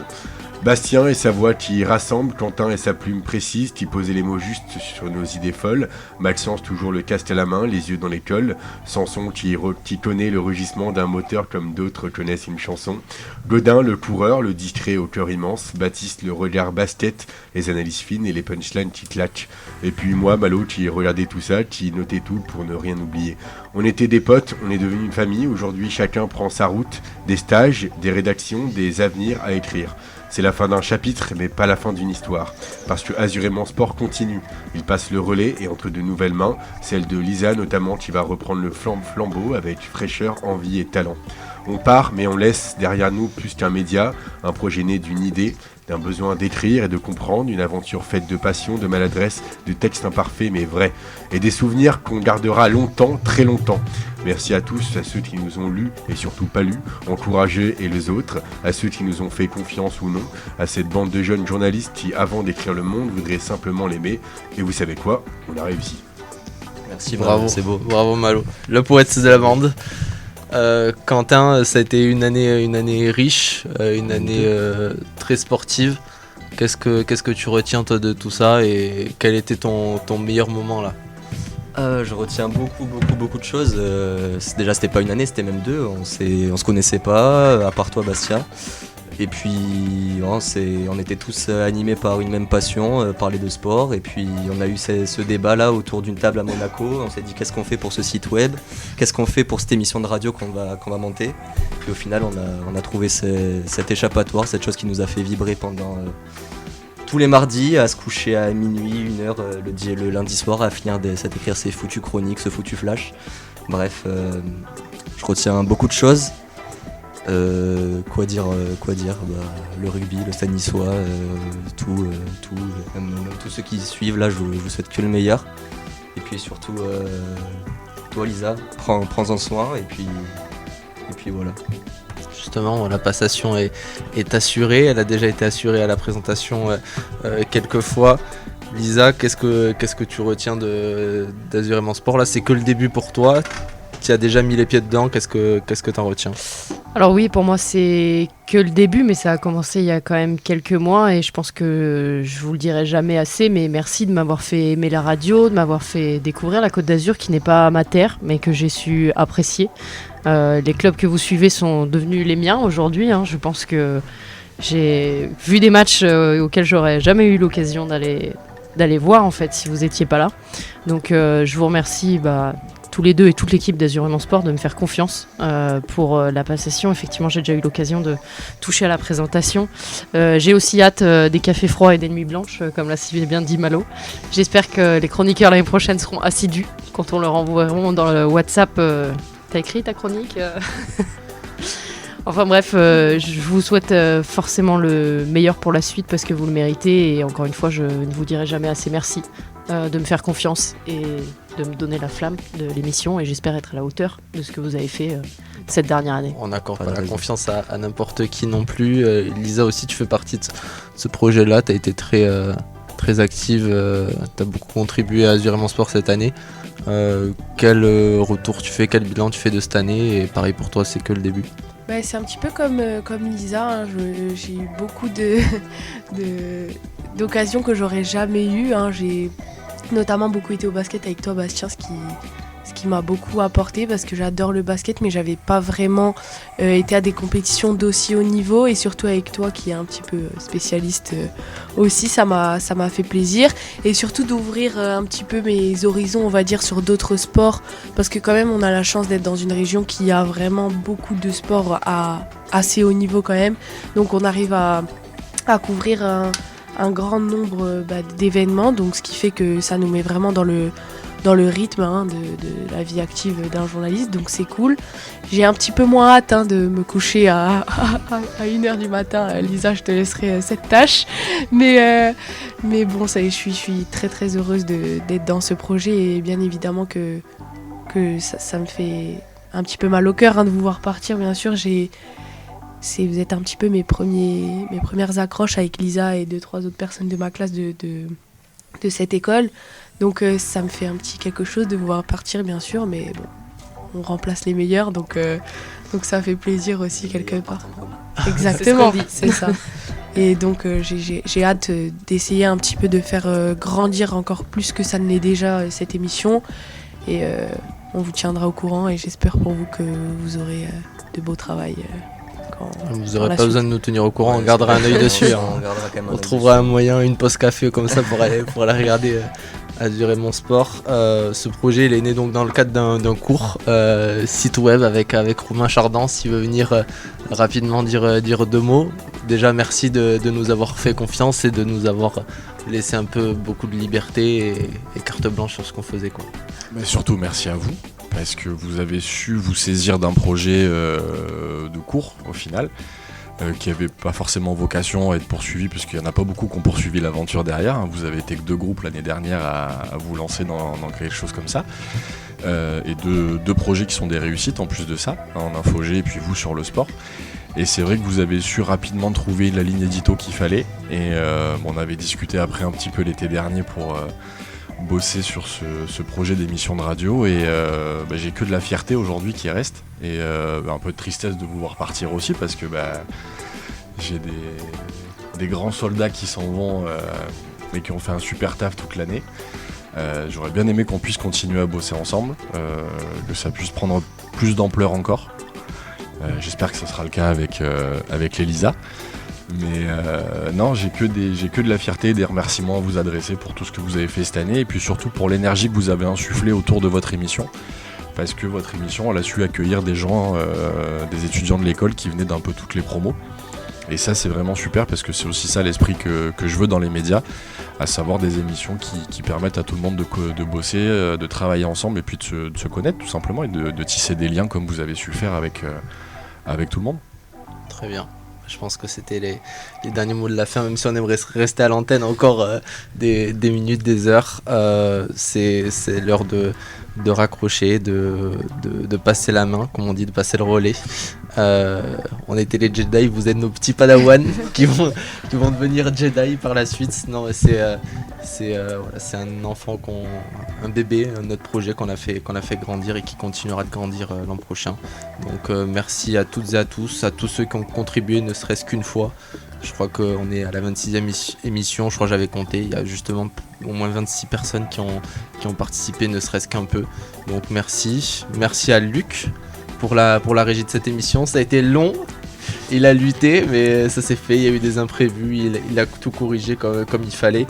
Bastien et sa voix qui rassemble, Quentin et sa plume précise qui posait les mots justes sur nos idées folles, Maxence toujours le casque à la main, les yeux dans l'école, Samson qui connaît le rugissement d'un moteur comme d'autres connaissent une chanson, Godin le coureur, le discret au cœur immense, Baptiste le regard basse-tête, les analyses fines et les punchlines qui claquent, et puis moi Malo qui regardait tout ça, qui notait tout pour ne rien oublier. On était des potes, on est devenu une famille, aujourd'hui chacun prend sa route, des stages, des rédactions, des avenirs à écrire. C'est la fin d'un chapitre, mais pas la fin d'une histoire. Parce que Azurément Sport continue. Il passe le relais et entre de nouvelles mains, celle de Lisa notamment qui va reprendre le flambeau avec fraîcheur, envie et talent. On part, mais on laisse derrière nous plus qu'un média, un projet né d'une idée, d'un besoin d'écrire et de comprendre, une aventure faite de passion, de maladresse, de textes imparfaits mais vrais, et des souvenirs qu'on gardera longtemps, très longtemps. Merci à tous, à ceux qui nous ont lus et surtout pas lus, encouragés et les autres, à ceux qui nous ont fait confiance ou non, à cette bande de jeunes journalistes qui, avant d'écrire le monde, voudraient simplement l'aimer. Et vous savez quoi ? On a réussi. Merci, Bravo, c'est beau. Bravo Malo, le poète de la bande. Quentin, ça a été une année riche, une année très sportive. Qu'est-ce que tu retiens toi de tout ça et quel était ton meilleur moment là ? Je retiens beaucoup de choses. Déjà, c'était pas une année, c'était même 2. On se connaissait pas, à part toi, Bastien. Et puis, on était tous animés par une même passion, parler de sport. Et puis, on a eu ce débat-là autour d'une table à Monaco. On s'est dit, qu'est-ce qu'on fait pour ce site web ? Qu'est-ce qu'on fait pour cette émission de radio qu'on va monter ? Puis au final, on a trouvé cet échappatoire, cette chose qui nous a fait vibrer pendant tous les mardis, à se coucher à minuit, 1h, le lundi soir, à finir d'écrire ces foutues chroniques, ce foutu flash. Bref, je retiens beaucoup de choses. Quoi dire le rugby, le stade niçois, tout, même tous ceux qui suivent là, je vous souhaite que le meilleur. Et puis surtout, toi Lisa, prends-en soin et puis voilà. Justement, la passation est assurée, elle a déjà été assurée à la présentation quelques fois. Lisa, qu'est-ce que tu retiens d'Azurément Sport là ? C'est que le début pour toi. Tu as déjà mis les pieds dedans, qu'est-ce que t'en retiens ? Alors oui, pour moi c'est que le début, mais ça a commencé il y a quand même quelques mois et je pense que je vous le dirai jamais assez, mais merci de m'avoir fait aimer la radio, de m'avoir fait découvrir la Côte d'Azur qui n'est pas ma terre, mais que j'ai su apprécier. Les clubs que vous suivez sont devenus les miens aujourd'hui, je pense que j'ai vu des matchs auxquels j'aurais jamais eu l'occasion d'aller voir en fait si vous étiez pas là. Donc je vous remercie tous les deux et toute l'équipe d'Azurément Sport de me faire confiance pour la passation. Effectivement, j'ai déjà eu l'occasion de toucher à la présentation. J'ai aussi hâte des cafés froids et des nuits blanches, comme l'a si bien dit Malo. J'espère que les chroniqueurs l'année prochaine seront assidus quand on leur envoieront dans le WhatsApp. T'as écrit ta chronique Enfin bref, je vous souhaite forcément le meilleur pour la suite parce que vous le méritez et encore une fois, je ne vous dirai jamais assez merci de me faire confiance et de me donner la flamme de l'émission et j'espère être à la hauteur de ce que vous avez fait cette dernière année. On n'accorde pas la confiance à n'importe qui non plus. Lisa aussi, tu fais partie de ce projet-là, tu as été très active, tu as beaucoup contribué à Azurément Sport cette année. Quel retour tu fais, quel bilan tu fais de cette année et pareil pour toi, c'est que le début. C'est un petit peu comme Lisa, j'ai eu beaucoup d'occasions que j'aurais jamais eues. J'ai notamment beaucoup été au basket avec toi Bastien, ce qui m'a beaucoup apporté parce que j'adore le basket mais j'avais pas vraiment été à des compétitions d'aussi haut niveau et surtout avec toi qui est un petit peu spécialiste aussi, ça m'a fait plaisir et surtout d'ouvrir un petit peu mes horizons on va dire sur d'autres sports parce que quand même on a la chance d'être dans une région qui a vraiment beaucoup de sports à assez haut niveau quand même, donc on arrive à couvrir un grand nombre d'événements, donc ce qui fait que ça nous met vraiment dans le rythme de la vie active d'un journaliste, donc c'est cool. J'ai un petit peu moins hâte de me coucher à 1h du matin. Lisa, je te laisserai cette tâche. Mais bon, ça y est, je suis très très heureuse d'être dans ce projet et bien évidemment que ça me fait un petit peu mal au cœur de vous voir partir, bien sûr. Vous êtes un petit peu mes premières accroches avec Lisa et 2-3 autres personnes de ma classe de cette école. Donc ça me fait un petit quelque chose de vous voir partir, bien sûr, mais bon, on remplace les meilleurs, donc ça fait plaisir aussi quelque part. Exactement, c'est ça. Et donc j'ai hâte d'essayer un petit peu de faire grandir encore plus que ça ne l'est déjà cette émission. Et on vous tiendra au courant et j'espère pour vous que vous aurez de beau travail. Vous n'aurez pas besoin de nous tenir au courant, on gardera un œil dessus. On trouvera un moyen, une pause café comme ça pour aller regarder Azur et Mon Sport. Ce projet il est né donc dans le cadre d'un cours site web avec Romain Chardin. S'il veut venir rapidement dire 2 mots. Déjà merci de nous avoir fait confiance et de nous avoir laissé un peu beaucoup de liberté et carte blanche sur ce qu'on faisait, quoi. Mais surtout merci à vous, parce que vous avez su vous saisir d'un projet de cours au final, qui n'avait pas forcément vocation à être poursuivi, parce qu'il n'y en a pas beaucoup qui ont poursuivi l'aventure derrière. Vous avez été que 2 groupes l'année dernière à vous lancer dans quelque chose comme ça. Et 2 projets qui sont des réussites en plus de ça, en InfoG et puis vous sur le sport. Et c'est vrai que vous avez su rapidement trouver la ligne édito qu'il fallait. Et on avait discuté après un petit peu l'été dernier pour bosser sur ce projet d'émission de radio. Et j'ai que de la fierté aujourd'hui qui reste. Et un peu de tristesse de vous voir partir aussi, parce que j'ai des grands soldats qui s'en vont et qui ont fait un super taf toute l'année. J'aurais bien aimé qu'on puisse continuer à bosser ensemble, que ça puisse prendre plus d'ampleur encore. J'espère que ce sera le cas avec l'Elisa. Mais non, j'ai que de la fierté et des remerciements à vous adresser pour tout ce que vous avez fait cette année, et puis surtout pour l'énergie que vous avez insufflée autour de votre émission. Parce que votre émission, elle a su accueillir des gens, des étudiants de l'école qui venaient d'un peu toutes les promos. Et ça, c'est vraiment super, parce que c'est aussi ça l'esprit que je veux dans les médias, à savoir des émissions qui permettent à tout le monde de bosser, de travailler ensemble, et puis de se connaître tout simplement, et de tisser des liens comme vous avez su le faire avec tout le monde. Très bien. Je pense que c'était les derniers mots de la fin, même si on aimerait rester à l'antenne encore des minutes, des heures. C'est l'heure de raccrocher, de passer la main, comme on dit, de passer le relais. On était les Jedi, vous êtes nos petits Padawan qui vont devenir Jedi par la suite. Non, c'est un enfant, un bébé, notre projet qu'on a fait grandir et qui continuera de grandir l'an prochain. Donc merci à toutes et à tous ceux qui ont contribué, ne serait-ce qu'une fois. Je crois qu'on est à la 26e émission, je crois que j'avais compté, il y a justement au moins 26 personnes qui ont participé, ne serait-ce qu'un peu. Donc merci à Luc pour la régie de cette émission. Ça a été long, il a lutté, mais ça s'est fait, il y a eu des imprévus, il a tout corrigé comme il fallait.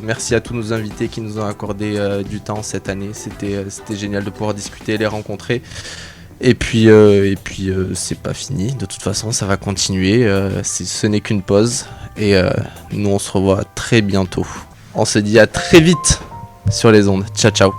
Merci à tous nos invités qui nous ont accordé du temps cette année, c'était génial de pouvoir discuter, les rencontrer. Et puis c'est pas fini, de toute façon ça va continuer, ce n'est qu'une pause, et nous on se revoit très bientôt. On se dit à très vite sur les ondes. Ciao ciao.